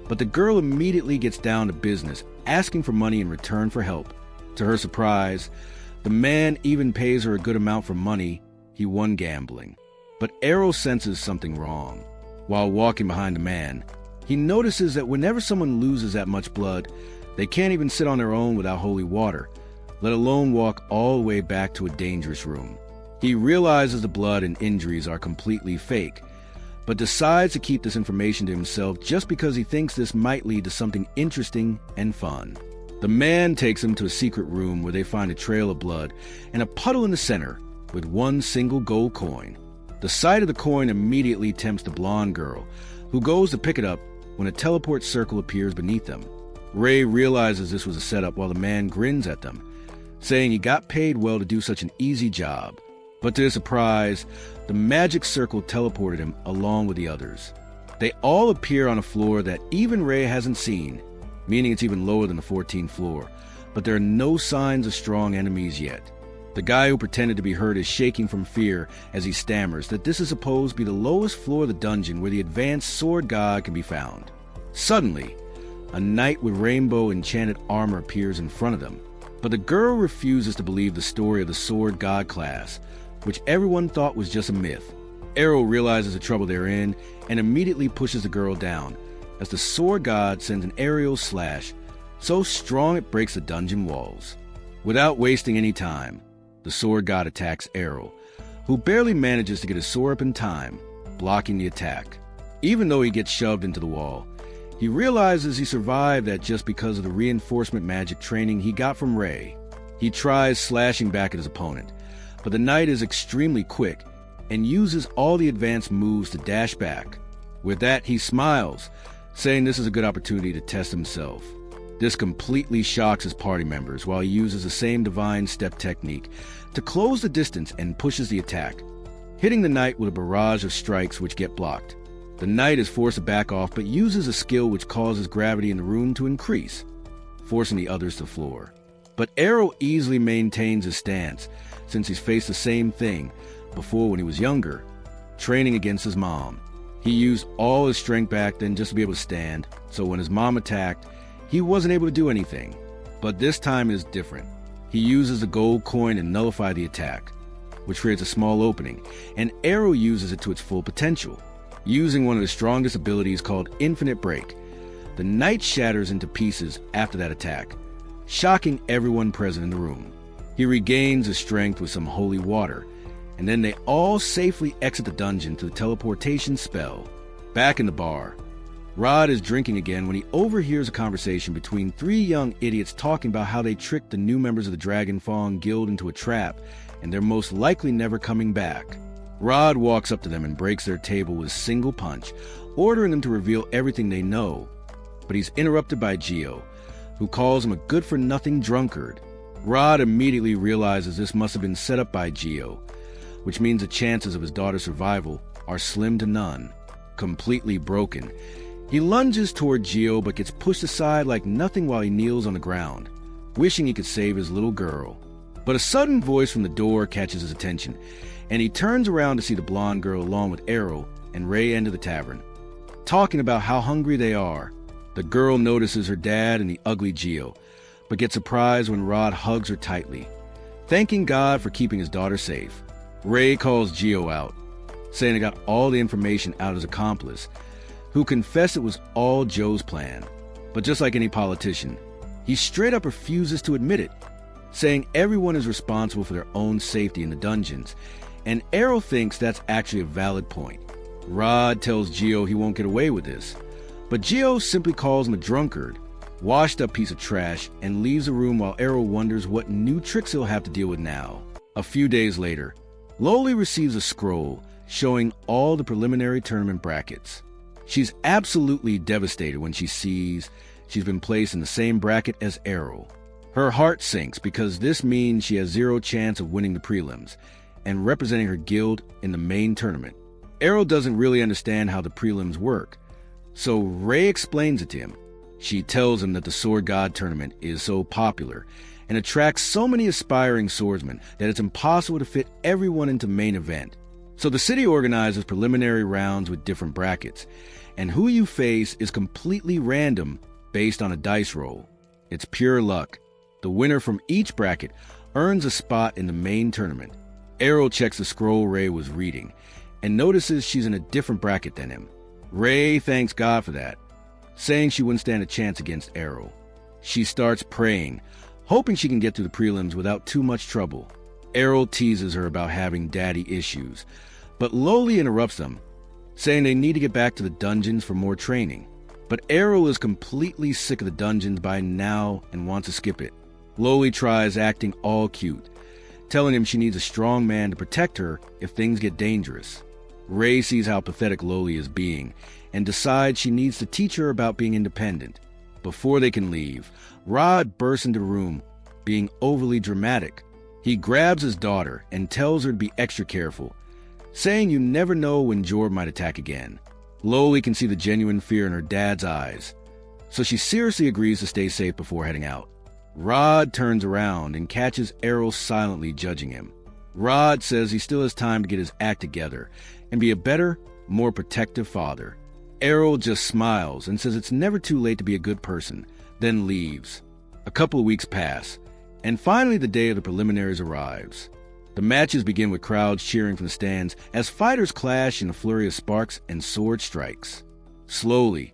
but the girl immediately gets down to business, asking for money in return for help. To her surprise, the man even pays her a good amount for money he won gambling. But Errol senses something wrong. While walking behind the man, he notices that whenever someone loses that much blood, they can't even sit on their own without holy water, let alone walk all the way back to a dangerous room. He realizes the blood and injuries are completely fake, but decides to keep this information to himself just because he thinks this might lead to something interesting and fun. The man takes him to a secret room where they find a trail of blood and a puddle in the center with 1 single gold coin. The sight of the coin immediately tempts the blonde girl, who goes to pick it up when a teleport circle appears beneath them. Ray realizes this was a setup while the man grins at them, saying he got paid well to do such an easy job. But to his surprise, the magic circle teleported him along with the others. They all appear on a floor that even Ray hasn't seen, meaning it's even lower than the 14th floor, but there are no signs of strong enemies yet. The guy who pretended to be hurt is shaking from fear as he stammers that this is supposed to be the lowest floor of the dungeon where the advanced sword god can be found. Suddenly, a knight with rainbow enchanted armor appears in front of them, but the girl refuses to believe the story of the sword god class, which everyone thought was just a myth. Errol realizes the trouble they're in and immediately pushes the girl down, as the sword god sends an aerial slash so strong it breaks the dungeon walls. Without wasting any time, the sword god attacks Errol, who barely manages to get his sword up in time, blocking the attack. Even though he gets shoved into the wall, he realizes he survived that just because of the reinforcement magic training he got from Ray. He tries slashing back at his opponent, but the knight is extremely quick and uses all the advanced moves to dash back. With that, he smiles, saying this is a good opportunity to test himself. This completely shocks his party members while he uses the same divine step technique to close the distance and pushes the attack, hitting the knight with a barrage of strikes which get blocked. The knight is forced to back off but uses a skill which causes gravity in the room to increase, forcing the others to the floor. But Errol easily maintains his stance since he's faced the same thing before when he was younger, training against his mom. He used all his strength back then just to be able to stand, so when his mom attacked, he wasn't able to do anything. But this time is different. He uses the gold coin to nullify the attack, which creates a small opening, and Errol uses it to its full potential, using one of the strongest abilities called Infinite Break. The knight shatters into pieces after that attack, shocking everyone present in the room. He regains his strength with some holy water, and then they all safely exit the dungeon through the teleportation spell. Back in the bar, Rod is drinking again when he overhears a conversation between three young idiots talking about how they tricked the new members of the Dragon Fawn Guild into a trap, and they're most likely never coming back. Rod walks up to them and breaks their table with a single punch, ordering them to reveal everything they know. But he's interrupted by Geo, who calls him a good-for-nothing drunkard. Rod immediately realizes this must have been set up by Geo, which means the chances of his daughter's survival are slim to none. Completely broken, he lunges toward Geo but gets pushed aside like nothing while he kneels on the ground, wishing he could save his little girl. But a sudden voice from the door catches his attention, and he turns around to see the blonde girl along with Errol and Ray enter the tavern, talking about how hungry they are. The girl notices her dad and the ugly Geo, but gets surprised when Rod hugs her tightly, thanking God for keeping his daughter safe. Ray calls Geo out, saying he got all the information out of his accomplice, who confessed it was all Joe's plan. But just like any politician, he straight up refuses to admit it, saying everyone is responsible for their own safety in the dungeons, and Errol thinks that's actually a valid point. Rod tells Geo he won't get away with this, but Geo simply calls him a drunkard, washed up piece of trash, and leaves the room while Errol wonders what new tricks he'll have to deal with now. A few days later, Loli receives a scroll showing all the preliminary tournament brackets. She's absolutely devastated when she sees she's been placed in the same bracket as Errol. Her heart sinks because this means she has zero chance of winning the prelims and representing her guild in the main tournament. Errol doesn't really understand how the prelims work, so Ray explains it to him. She tells him that the Sword God tournament is so popular and attracts so many aspiring swordsmen that it's impossible to fit everyone into main event. So the city organizes preliminary rounds with different brackets, and who you face is completely random based on a dice roll. It's pure luck. The winner from each bracket earns a spot in the main tournament. Errol checks the scroll Ray was reading and notices she's in a different bracket than him. Ray thanks God for that, saying she wouldn't stand a chance against Errol. She starts praying, hoping she can get through the prelims without too much trouble. Errol teases her about having daddy issues, but Loli interrupts them, saying they need to get back to the dungeons for more training. But Errol is completely sick of the dungeons by now and wants to skip it. Loli tries acting all cute, telling him she needs a strong man to protect her if things get dangerous. Ray sees how pathetic Loli is being and decides she needs to teach her about being independent. Before they can leave, Rod bursts into the room, being overly dramatic. He grabs his daughter and tells her to be extra careful, saying you never know when Jor might attack again. Loli can see the genuine fear in her dad's eyes, so she seriously agrees to stay safe before heading out. Rod turns around and catches Errol silently judging him. Rod says he still has time to get his act together and be a better, more protective father. Errol just smiles and says it's never too late to be a good person, then leaves. A couple of weeks pass, and finally the day of the preliminaries arrives. The matches begin with crowds cheering from the stands as fighters clash in a flurry of sparks and sword strikes. Slowly,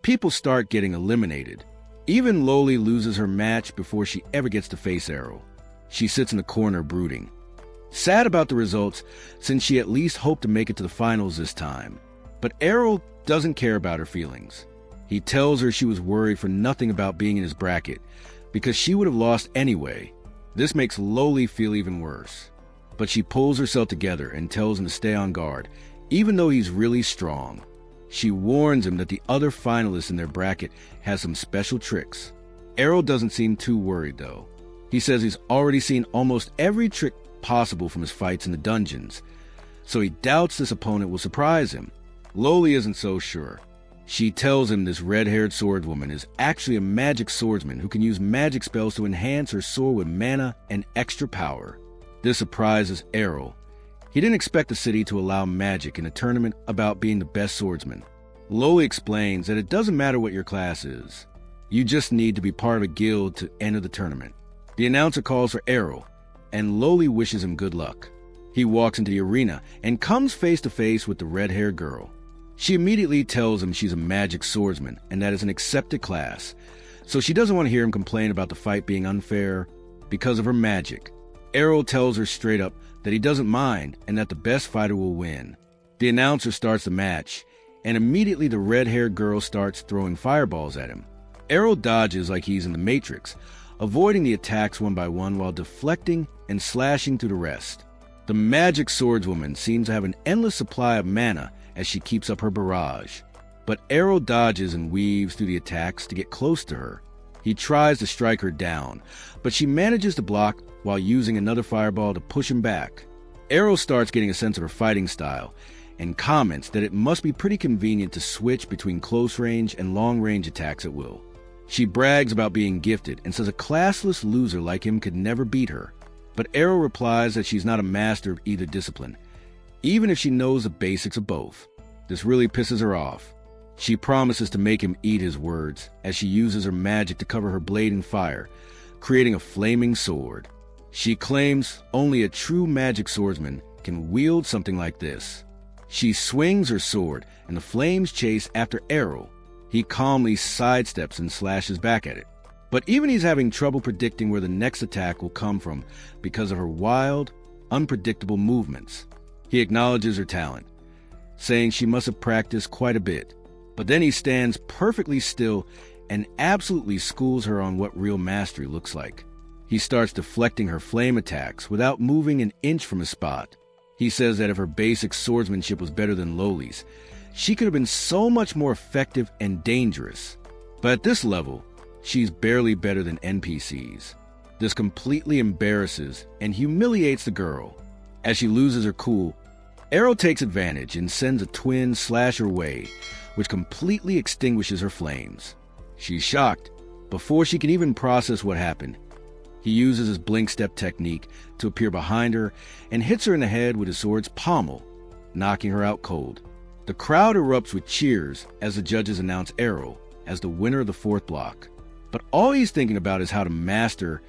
people start getting eliminated. Even Loli loses her match before she ever gets to face Errol. She sits in the corner brooding, sad about the results since she at least hoped to make it to the finals this time. But Errol doesn't care about her feelings. He tells her she was worried for nothing about being in his bracket because she would have lost anyway. This makes Loli feel even worse. But she pulls herself together and tells him to stay on guard, even though he's really strong. She warns him that the other finalists in their bracket has some special tricks. Errol doesn't seem too worried, though. He says he's already seen almost every trick possible from his fights in the dungeons, so he doubts this opponent will surprise him. Loli isn't so sure. She tells him this red-haired swordswoman is actually a magic swordsman who can use magic spells to enhance her sword with mana and extra power. This surprises Errol. He didn't expect the city to allow magic in a tournament about being the best swordsman. Loli explains that it doesn't matter what your class is. You just need to be part of a guild to enter the tournament. The announcer calls for Errol, and Loli wishes him good luck. He walks into the arena and comes face to face with the red-haired girl. She immediately tells him she's a magic swordsman and that it's an accepted class, so she doesn't want to hear him complain about the fight being unfair because of her magic. Errol tells her straight up that he doesn't mind and that the best fighter will win. The announcer starts the match, and immediately the red-haired girl starts throwing fireballs at him. Errol dodges like he's in the Matrix, avoiding the attacks one by one while deflecting and slashing through the rest. The magic swordswoman seems to have an endless supply of mana as she keeps up her barrage, but Errol dodges and weaves through the attacks to get close to her. He tries to strike her down, but she manages to block while using another fireball to push him back. Errol starts getting a sense of her fighting style and comments that it must be pretty convenient to switch between close range and long range attacks at will. She brags about being gifted and says a classless loser like him could never beat her. But Errol replies that she's not a master of either discipline, even if she knows the basics of both. This really pisses her off. She promises to make him eat his words as she uses her magic to cover her blade in fire, creating a flaming sword. She claims only a true magic swordsman can wield something like this. She swings her sword and the flames chase after Errol. He calmly sidesteps and slashes back at it. But even he's having trouble predicting where the next attack will come from because of her wild, unpredictable movements. He acknowledges her talent, saying she must have practiced quite a bit. But then he stands perfectly still and absolutely schools her on what real mastery looks like. He starts deflecting her flame attacks without moving an inch from his spot. He says that if her basic swordsmanship was better than Loli's, she could have been so much more effective and dangerous. But at this level, she's barely better than NPCs. This completely embarrasses and humiliates the girl. As she loses her cool, Errol takes advantage and sends a twin slash her way, which completely extinguishes her flames. She's shocked. Before she can even process what happened, he uses his blink step technique to appear behind her and hits her in the head with his sword's pommel, knocking her out cold. The crowd erupts with cheers as the judges announce Errol as the winner of the fourth block. But all he's thinking about is how to master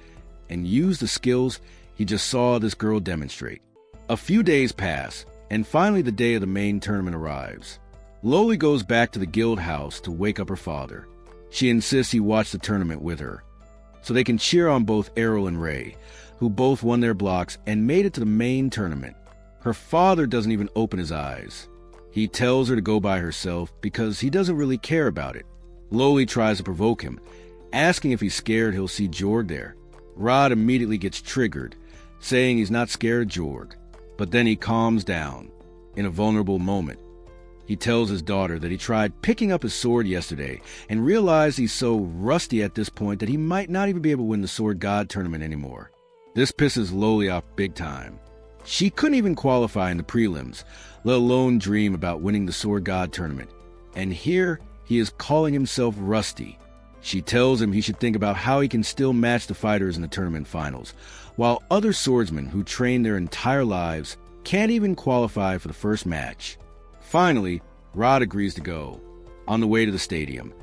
and use the skills he just saw this girl demonstrate. A few days pass, and finally the day of the main tournament arrives. Loli goes back to the guild house to wake up her father. She insists he watch the tournament with her, so they can cheer on both Errol and Ray, who both won their blocks and made it to the main tournament. Her father doesn't even open his eyes. He tells her to go by herself because he doesn't really care about it. Loli tries to provoke him, asking if he's scared he'll see Jorg there. Rod immediately gets triggered, saying he's not scared of Jorg. But then he calms down. In a vulnerable moment, he tells his daughter that he tried picking up his sword yesterday and realized he's so rusty at this point that he might not even be able to win the Sword God tournament anymore. This pisses Loli off big time. She couldn't even qualify in the prelims, let alone dream about winning the Sword God tournament. And here he is calling himself rusty. She tells him he should think about how he can still match the fighters in the tournament finals, while other swordsmen who train their entire lives can't even qualify for the first match. Finally, Rod agrees to go. On the way to the stadium,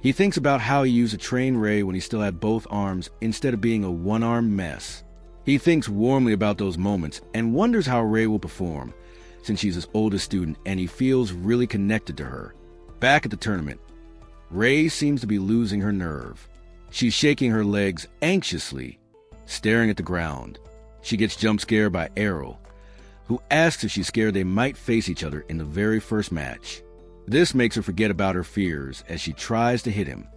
he thinks about how he used a trained Ray when he still had both arms instead of being a one-armed mess. He thinks warmly about those moments and wonders how Ray will perform, since she's his oldest student and he feels really connected to her. Back at the tournament, Ray seems to be losing her nerve. She's shaking her legs anxiously, staring at the ground. She gets jump scared by Errol, who asks if she's scared they might face each other in the very first match. This makes her forget about her fears as she tries to hit him.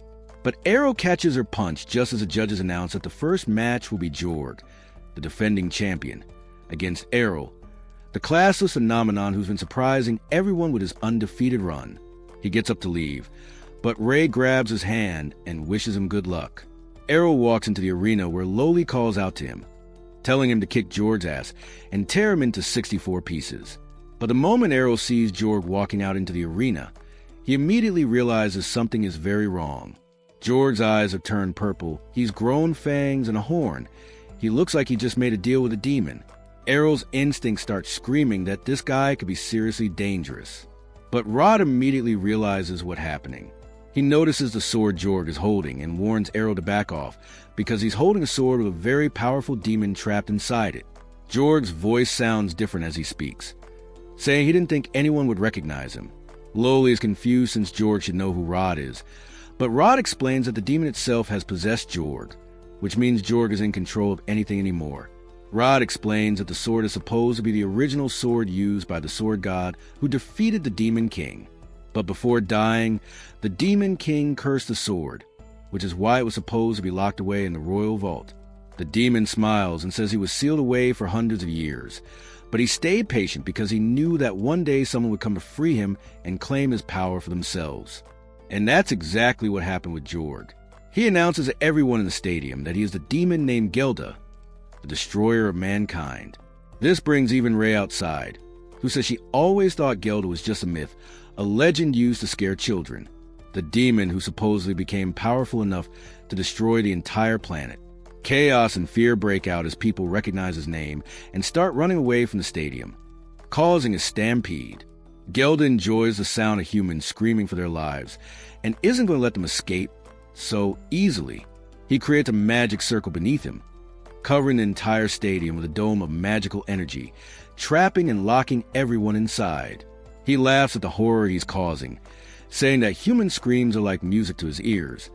But Errol catches her punch just as the judges announce that the first match will be Jorg, the defending champion, against Errol, the classless phenomenon who's been surprising everyone with his undefeated run. He gets up to leave, but Ray grabs his hand and wishes him good luck. Errol walks into the arena where Loli calls out to him, telling him to kick Jorg's ass and tear him into 64 pieces. But the moment Errol sees Jorg walking out into the arena, he immediately realizes something is very wrong. Jorg's eyes have turned purple, he's grown fangs and a horn. He looks like he just made a deal with a demon. Errol's instincts start screaming that this guy could be seriously dangerous. But Rod immediately realizes what's happening. He notices the sword Jorg is holding and warns Errol to back off because he's holding a sword with a very powerful demon trapped inside it. Jorg's voice sounds different as he speaks, saying he didn't think anyone would recognize him. Loli is confused since Jorg should know who Rod is, but Rod explains that the demon itself has possessed Jorg, which means Jorg is in control of anything anymore. Rod explains that the sword is supposed to be the original sword used by the sword god who defeated the Demon King. But before dying, the Demon King cursed the sword, which is why it was supposed to be locked away in the royal vault. The demon smiles and says he was sealed away for hundreds of years, but he stayed patient because he knew that one day someone would come to free him and claim his power for themselves. And that's exactly what happened with Jorg. He announces to everyone in the stadium that he is the demon named Gelda, the destroyer of mankind. This brings even Ray outside, who says she always thought Gelda was just a myth, a legend used to scare children. The demon who supposedly became powerful enough to destroy the entire planet. Chaos and fear break out as people recognize his name and start running away from the stadium, causing a stampede. Gelda enjoys the sound of humans screaming for their lives and isn't going to let them escape so easily. He creates a magic circle beneath him, covering the entire stadium with a dome of magical energy, trapping and locking everyone inside. He laughs at the horror he's causing, saying that human screams are like music to his ears,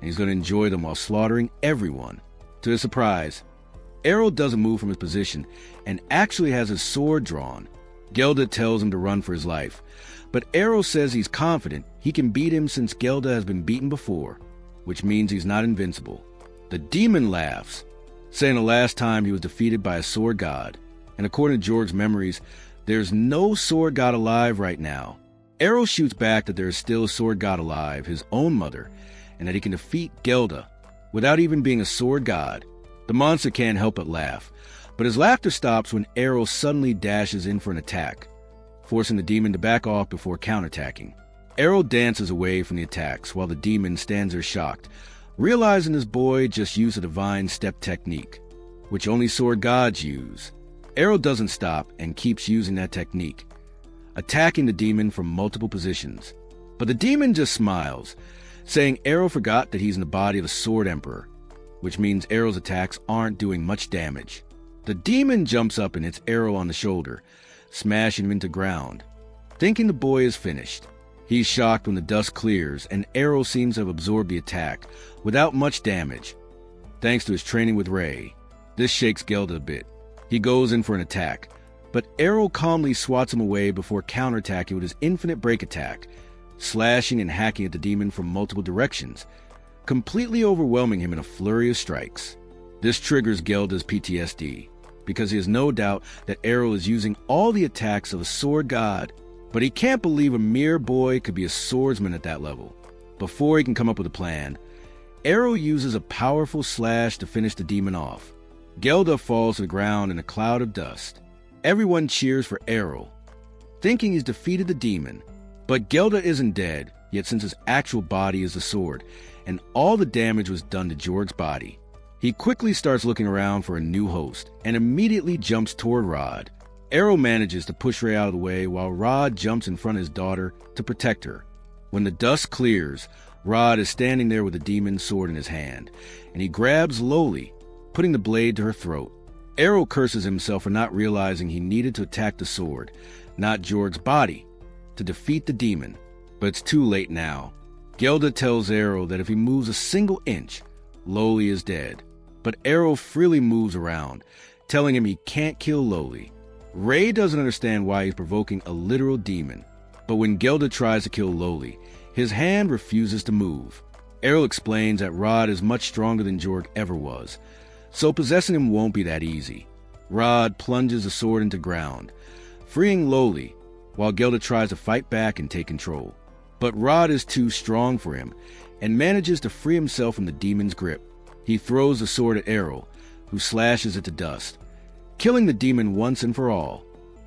and he's going to enjoy them while slaughtering everyone. To his surprise, Errol doesn't move from his position and actually has his sword drawn. Gelda tells him to run for his life, but Errol says he's confident he can beat him since Gelda has been beaten before, which means he's not invincible. The demon laughs, saying the last time he was defeated by a sword god, and according to Jorg's memories, there's no sword god alive right now. Errol shoots back that there is still a sword god alive, his own mother, and that he can defeat Gelda without even being a sword god. The monster can't help but laugh, but his laughter stops when Errol suddenly dashes in for an attack, forcing the demon to back off before counterattacking. Errol dances away from the attacks while the demon stands there shocked, realizing his boy just used a divine step technique, which only sword gods use. Errol doesn't stop and keeps using that technique, attacking the demon from multiple positions. But the demon just smiles, saying Errol forgot that he's in the body of a sword emperor, which means Errol's attacks aren't doing much damage. The demon jumps up and hits Errol on the shoulder, smashing him into ground, thinking the boy is finished. He's shocked when the dust clears and Errol seems to have absorbed the attack without much damage, thanks to his training with Ray. This shakes Gelda a bit. He goes in for an attack, but Errol calmly swats him away before counterattacking with his infinite break attack, slashing and hacking at the demon from multiple directions, completely overwhelming him in a flurry of strikes. This triggers Gelda's PTSD, because he has no doubt that Errol is using all the attacks of a sword god, but he can't believe a mere boy could be a swordsman at that level. Before he can come up with a plan, Errol uses a powerful slash to finish the demon off. Gelda falls to the ground in a cloud of dust. Everyone cheers for Errol, thinking he's defeated the demon. But Gelda isn't dead, yet since his actual body is the sword, and all the damage was done to Jorg's body. He quickly starts looking around for a new host, and immediately jumps toward Rod. Errol manages to push Ray out of the way while Rod jumps in front of his daughter to protect her. When the dust clears, Rod is standing there with a demon's sword in his hand, and he grabs Loli, putting the blade to her throat. Errol curses himself for not realizing he needed to attack the sword, not Jorg's body, to defeat the demon. But it's too late now. Gelda tells Errol that if he moves a single inch, Loli is dead. But Errol freely moves around, telling him he can't kill Loli. Ray doesn't understand why he's provoking a literal demon, but when Gelda tries to kill Loli, his hand refuses to move. Errol explains that Rod is much stronger than Jorg ever was, so possessing him won't be that easy. Rod plunges the sword into ground, freeing Loli, while Gelda tries to fight back and take control. But Rod is too strong for him, and manages to free himself from the demon's grip. He throws the sword at Errol, who slashes it to dust, killing the demon once and for all.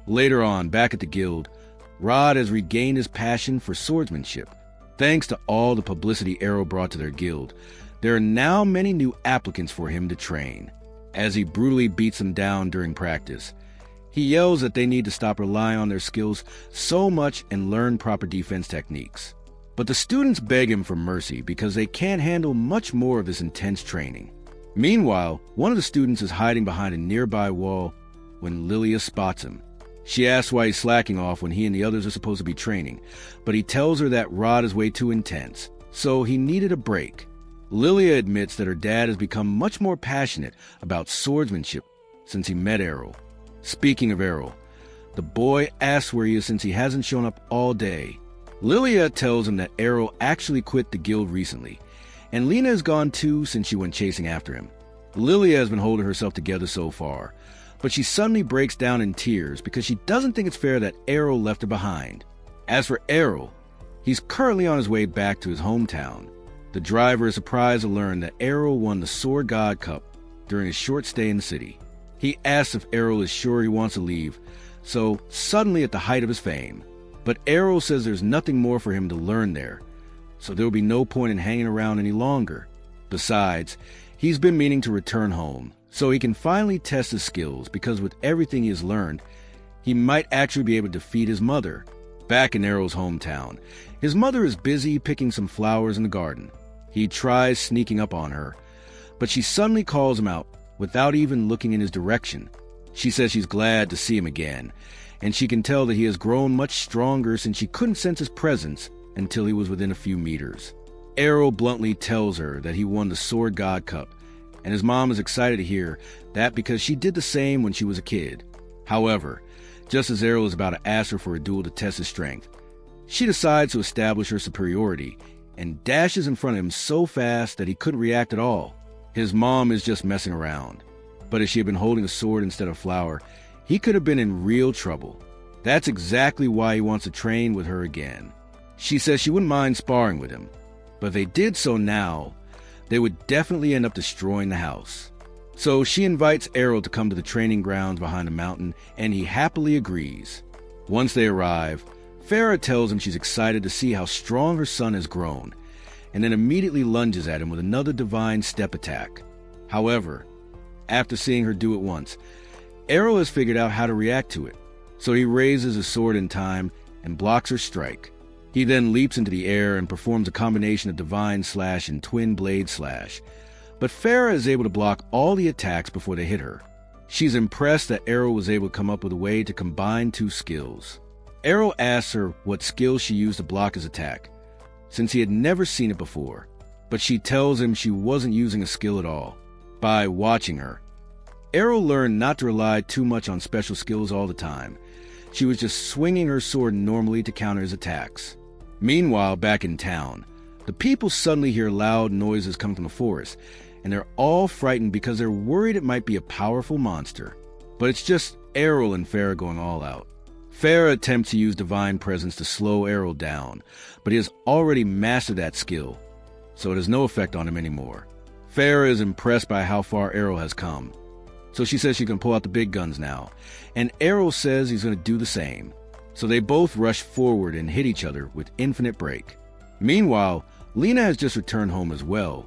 Later on, back at the guild, Rod has regained his passion for swordsmanship. Thanks to all the publicity Errol brought to their guild, there are now many new applicants for him to train. As he brutally beats them down during practice, he yells that they need to stop relying on their skills so much and learn proper defense techniques. But the students beg him for mercy because they can't handle much more of this intense training. Meanwhile, one of the students is hiding behind a nearby wall when Lilia spots him. She asks why he's slacking off when he and the others are supposed to be training, but he tells her that rod is way too intense, so he needed a break. Lilia admits that her dad has become much more passionate about swordsmanship since he met Errol. Speaking of Errol, the boy asks where he is since he hasn't shown up all day. Lilia tells him that Errol actually quit the guild recently, and Lena has gone too since she went chasing after him. Lilia has been holding herself together so far, but she suddenly breaks down in tears because she doesn't think it's fair that Errol left her behind. As for Errol, he's currently on his way back to his hometown. The driver is surprised to learn that Errol won the Sword God Cup during his short stay in the city. He asks if Errol is sure he wants to leave, so suddenly at the height of his fame. But Errol says there's nothing more for him to learn there, so there will be no point in hanging around any longer. Besides, he's been meaning to return home, so he can finally test his skills because with everything he has learned, he might actually be able to defeat his mother. Back in Errol's hometown, his mother is busy picking some flowers in the garden. He tries sneaking up on her, but she suddenly calls him out without even looking in his direction. She says she's glad to see him again, and she can tell that he has grown much stronger since she couldn't sense his presence until he was within a few meters. Errol bluntly tells her that he won the Sword God Cup, and his mom is excited to hear that because she did the same when she was a kid. However, just as Errol is about to ask her for a duel to test his strength, she decides to establish her superiority and dashes in front of him so fast that he couldn't react at all. His mom is just messing around, but if she had been holding a sword instead of flower, he could have been in real trouble. That's exactly why he wants to train with her again. She says she wouldn't mind sparring with him, but if they did so now, they would definitely end up destroying the house. So she invites Errol to come to the training grounds behind the mountain, and he happily agrees. Once they arrive, Farah tells him she's excited to see how strong her son has grown, and then immediately lunges at him with another divine step attack. However, after seeing her do it once, Errol has figured out how to react to it, so he raises his sword in time and blocks her strike. He then leaps into the air and performs a combination of divine slash and twin blade slash, but Farah is able to block all the attacks before they hit her. She's impressed that Errol was able to come up with a way to combine two skills. Errol asks her what skill she used to block his attack, since he had never seen it before, but she tells him she wasn't using a skill at all. By watching her, Errol learned not to rely too much on special skills all the time. She was just swinging her sword normally to counter his attacks. Meanwhile, back in town, the people suddenly hear loud noises coming from the forest, and they're all frightened because they're worried it might be a powerful monster. But it's just Errol and Farah going all out. Farah attempts to use Divine Presence to slow Errol down, but he has already mastered that skill, so it has no effect on him anymore. Farah is impressed by how far Errol has come, so she says she can pull out the big guns now, and Errol says he's going to do the same. So they both rush forward and hit each other with infinite break. Meanwhile, Lena has just returned home as well,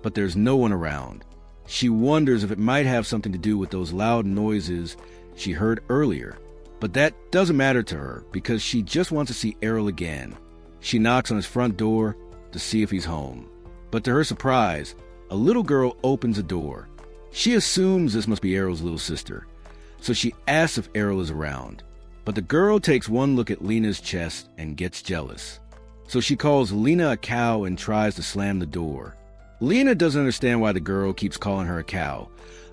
but there's no one around. She wonders if it might have something to do with those loud noises she heard earlier, but that doesn't matter to her because she just wants to see Errol again. She knocks on his front door to see if he's home, but to her surprise, a little girl opens the door. She assumes this must be Errol's little sister, so she asks if Errol is around. But the girl takes one look at Lena's chest and gets jealous. So she calls Lena a cow and tries to slam the door. Lena doesn't understand why the girl keeps calling her a cow,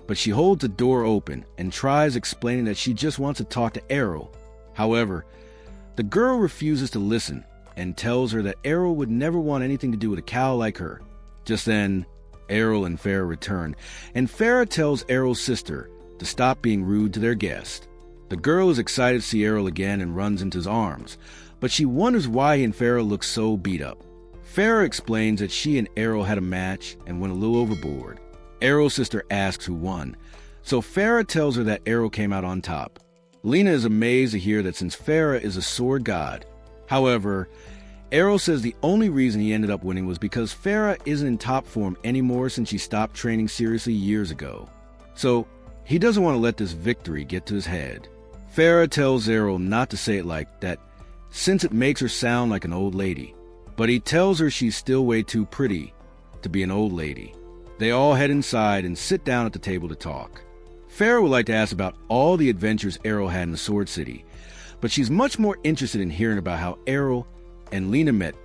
but she holds the door open and tries explaining that she just wants to talk to Errol. However, the girl refuses to listen and tells her that Errol would never want anything to do with a cow like her. Just then, Errol and Farah return, and Farah tells Errol's sister to stop being rude to their guest. The girl is excited to see Errol again and runs into his arms, but she wonders why he and Farah look so beat up. Farah explains that she and Errol had a match and went a little overboard. Errol's sister asks who won, so Farah tells her that Errol came out on top. Lena is amazed to hear that since Farah is a sword god. However, Errol says the only reason he ended up winning was because Farah isn't in top form anymore since she stopped training seriously years ago. So he doesn't want to let this victory get to his head. Farah tells Errol not to say it like that since it makes her sound like an old lady. but he tells her she's still way too pretty to be an old lady. They all head inside and sit down at the table to talk. Farah would like to ask about all the adventures Errol had in the Sword City, but she's much more interested in hearing about how Errol and Lena met,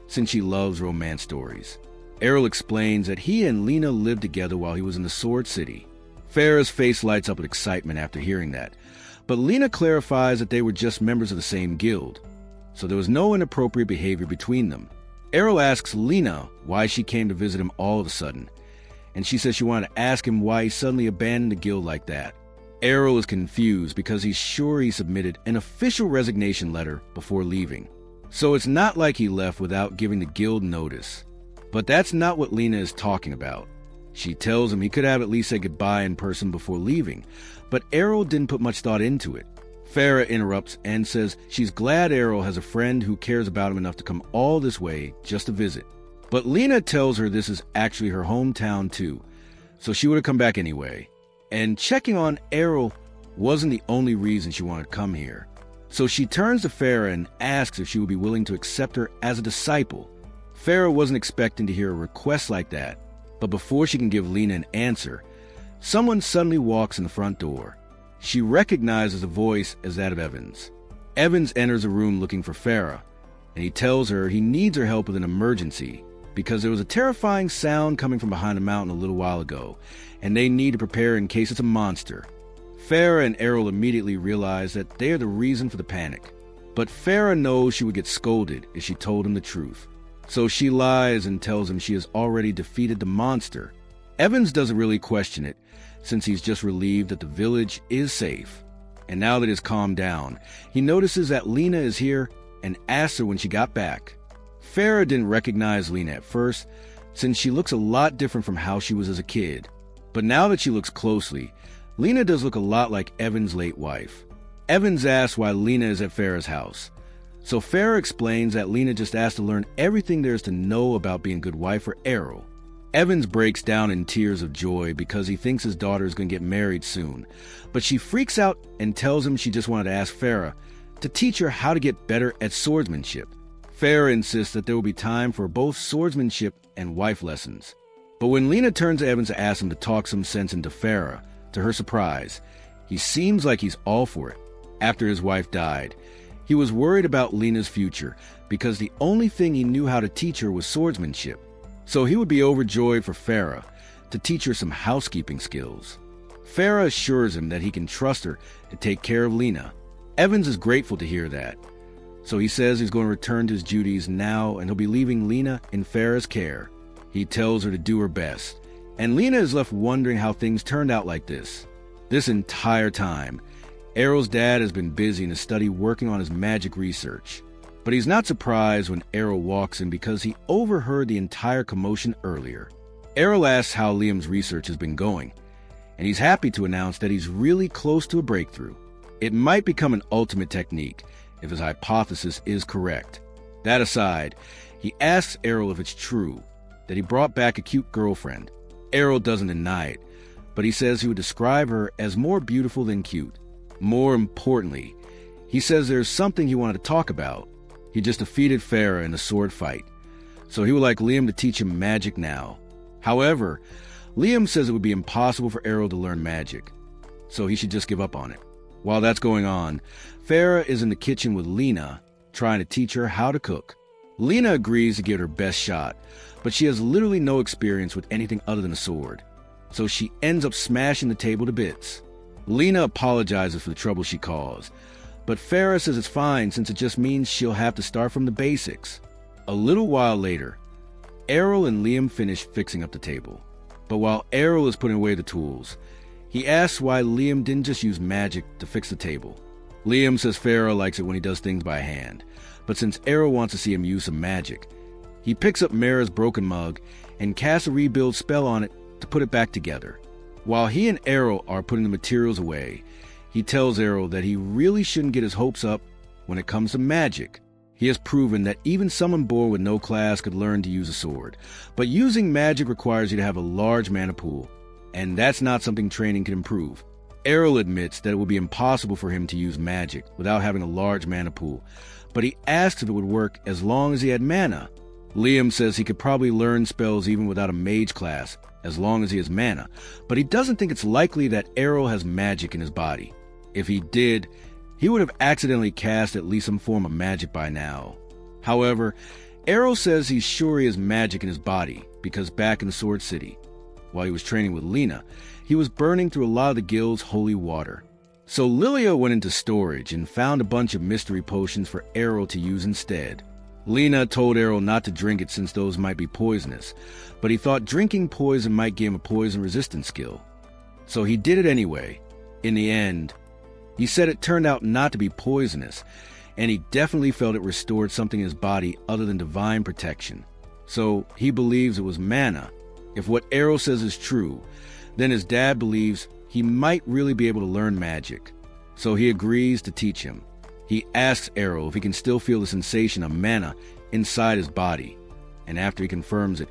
since she loves romance stories. Errol explains that he and Lena lived together while he was in the Sword City. Farah's face lights up with excitement after hearing that, but Lena clarifies that they were just members of the same guild, so there was no inappropriate behavior between them. Errol asks Lena why she came to visit him all of a sudden, and she says she wanted to ask him why he suddenly abandoned the guild like that. Errol is confused because he's sure he submitted an official resignation letter before leaving, so it's not like he left without giving the guild notice. But that's not what Lena is talking about. She tells him he could have at least said goodbye in person before leaving, but Errol didn't put much thought into it. Farah interrupts and says she's glad Errol has a friend who cares about him enough to come all this way just to visit. But Lena tells her this is actually her hometown too, so she would have come back anyway. And checking on Errol wasn't the only reason she wanted to come here. So she turns to Farah and asks if she would be willing to accept her as a disciple. Farah wasn't expecting to hear a request like that, but before she can give Lena an answer, someone suddenly walks in the front door. She recognizes the voice as that of Evans. Evans enters a room looking for Farah, and he tells her he needs her help with an emergency because there was a terrifying sound coming from behind a mountain a little while ago, and they need to prepare in case it's a monster. Farah and Errol immediately realize that they are the reason for the panic, but Farah knows she would get scolded if she told him the truth. So she lies and tells him she has already defeated the monster. Evans doesn't really question it, since he's just relieved that the village is safe. And now that it's calmed down, he notices that Lena is here and asks her when she got back. Farah didn't recognize Lena at first, since she looks a lot different from how she was as a kid. But now that she looks closely, Lena does look a lot like Evans' late wife. Evans asks why Lena is at Farah's house. So Farah explains that Lena just asked to learn everything there is to know about being a good wife for Errol. Evans breaks down in tears of joy because he thinks his daughter is going to get married soon, but she freaks out and tells him she just wanted to ask Farah to teach her how to get better at swordsmanship. Farah insists that there will be time for both swordsmanship and wife lessons. But when Lena turns to Evans to ask him to talk some sense into Farah, to her surprise, he seems like he's all for it. After his wife died, he was worried about Lena's future because the only thing he knew how to teach her was swordsmanship. So he would be overjoyed for Farah to teach her some housekeeping skills. Farah assures him that he can trust her to take care of Lena. Evans is grateful to hear that. So he says he's going to return to his duties now and he'll be leaving Lena in Farah's care. He tells her to do her best, and Lena is left wondering how things turned out like this. This entire time, Errol's dad has been busy in his study working on his magic research. But he's not surprised when Errol walks in because he overheard the entire commotion earlier. Errol asks how Liam's research has been going, and he's happy to announce that he's really close to a breakthrough. It might become an ultimate technique if his hypothesis is correct. That aside, he asks Errol if it's true that he brought back a cute girlfriend. Errol doesn't deny it, but he says he would describe her as more beautiful than cute. More importantly, he says there's something he wanted to talk about. He just defeated Farah in a sword fight, so he would like Liam to teach him magic now. However, Liam says it would be impossible for Errol to learn magic, so he should just give up on it. While that's going on, Farah is in the kitchen with Lena, trying to teach her how to cook. Lena agrees to give it her best shot, but she has literally no experience with anything other than a sword, so she ends up smashing the table to bits. Lena apologizes for the trouble she caused, but Farah says it's fine since it just means she'll have to start from the basics. A little while later, Errol and Liam finish fixing up the table. But while Errol is putting away the tools, he asks why Liam didn't just use magic to fix the table. Liam says Farah likes it when he does things by hand, but since Errol wants to see him use some magic, he picks up Mara's broken mug and casts a rebuild spell on it to put it back together. While he and Errol are putting the materials away, he tells Errol that he really shouldn't get his hopes up when it comes to magic. He has proven that even someone born with no class could learn to use a sword, but using magic requires you to have a large mana pool, and that's not something training can improve. Errol admits that it would be impossible for him to use magic without having a large mana pool, but he asks if it would work as long as he had mana. Liam says he could probably learn spells even without a mage class, as long as he has mana, but he doesn't think it's likely that Errol has magic in his body. If he did, he would have accidentally cast at least some form of magic by now. However, Errol says he's sure he has magic in his body, because back in Sword City, while he was training with Lena, he was burning through a lot of the guild's holy water. So Lilia went into storage and found a bunch of mystery potions for Errol to use instead. Lena told Errol not to drink it since those might be poisonous, but he thought drinking poison might give him a poison resistance skill. So he did it anyway. In the end, he said it turned out not to be poisonous, and he definitely felt it restored something in his body other than divine protection. So he believes it was mana. If what Errol says is true, then his dad believes he might really be able to learn magic. So he agrees to teach him. He asks Errol if he can still feel the sensation of mana inside his body. And after he confirms it,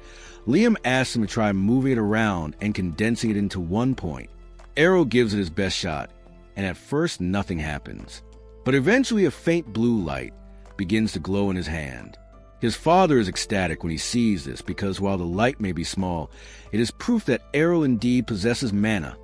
Liam asks him to try moving it around and condensing it into one point. Errol gives it his best shot, and at first nothing happens. But eventually a faint blue light begins to glow in his hand. His father is ecstatic when he sees this because while the light may be small, it is proof that Errol indeed possesses mana,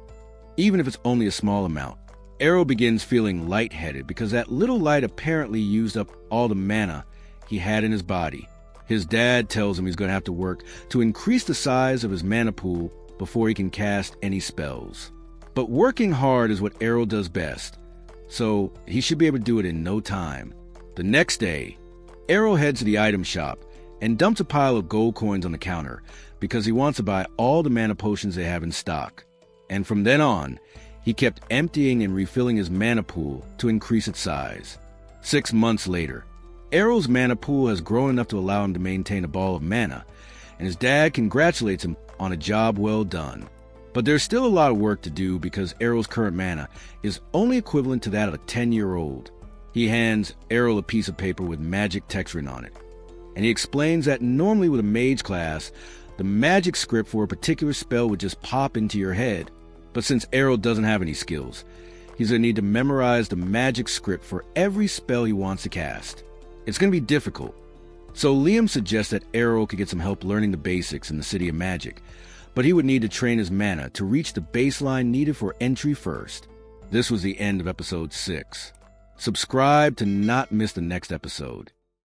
even if it's only a small amount. Errol begins feeling lightheaded because that little light apparently used up all the mana he had in his body. His dad tells him he's going to have to work to increase the size of his mana pool before he can cast any spells. But working hard is what Errol does best, so he should be able to do it in no time. The next day, Errol heads to the item shop and dumps a pile of gold coins on the counter because he wants to buy all the mana potions they have in stock. And from then on, he kept emptying and refilling his mana pool to increase its size. 6 months later, Errol's mana pool has grown enough to allow him to maintain a ball of mana, and his dad congratulates him on a job well done. But there's still a lot of work to do because Errol's current mana is only equivalent to that of a 10-year-old. He hands Errol a piece of paper with magic text written on it, and he explains that normally with a mage class, the magic script for a particular spell would just pop into your head. But since Errol doesn't have any skills, he's going to need to memorize the magic script for every spell he wants to cast. It's going to be difficult. So Liam suggests that Errol could get some help learning the basics in the City of Magic, but he would need to train his mana to reach the baseline needed for entry first. This was the end of episode 6. Subscribe to not miss the next episode.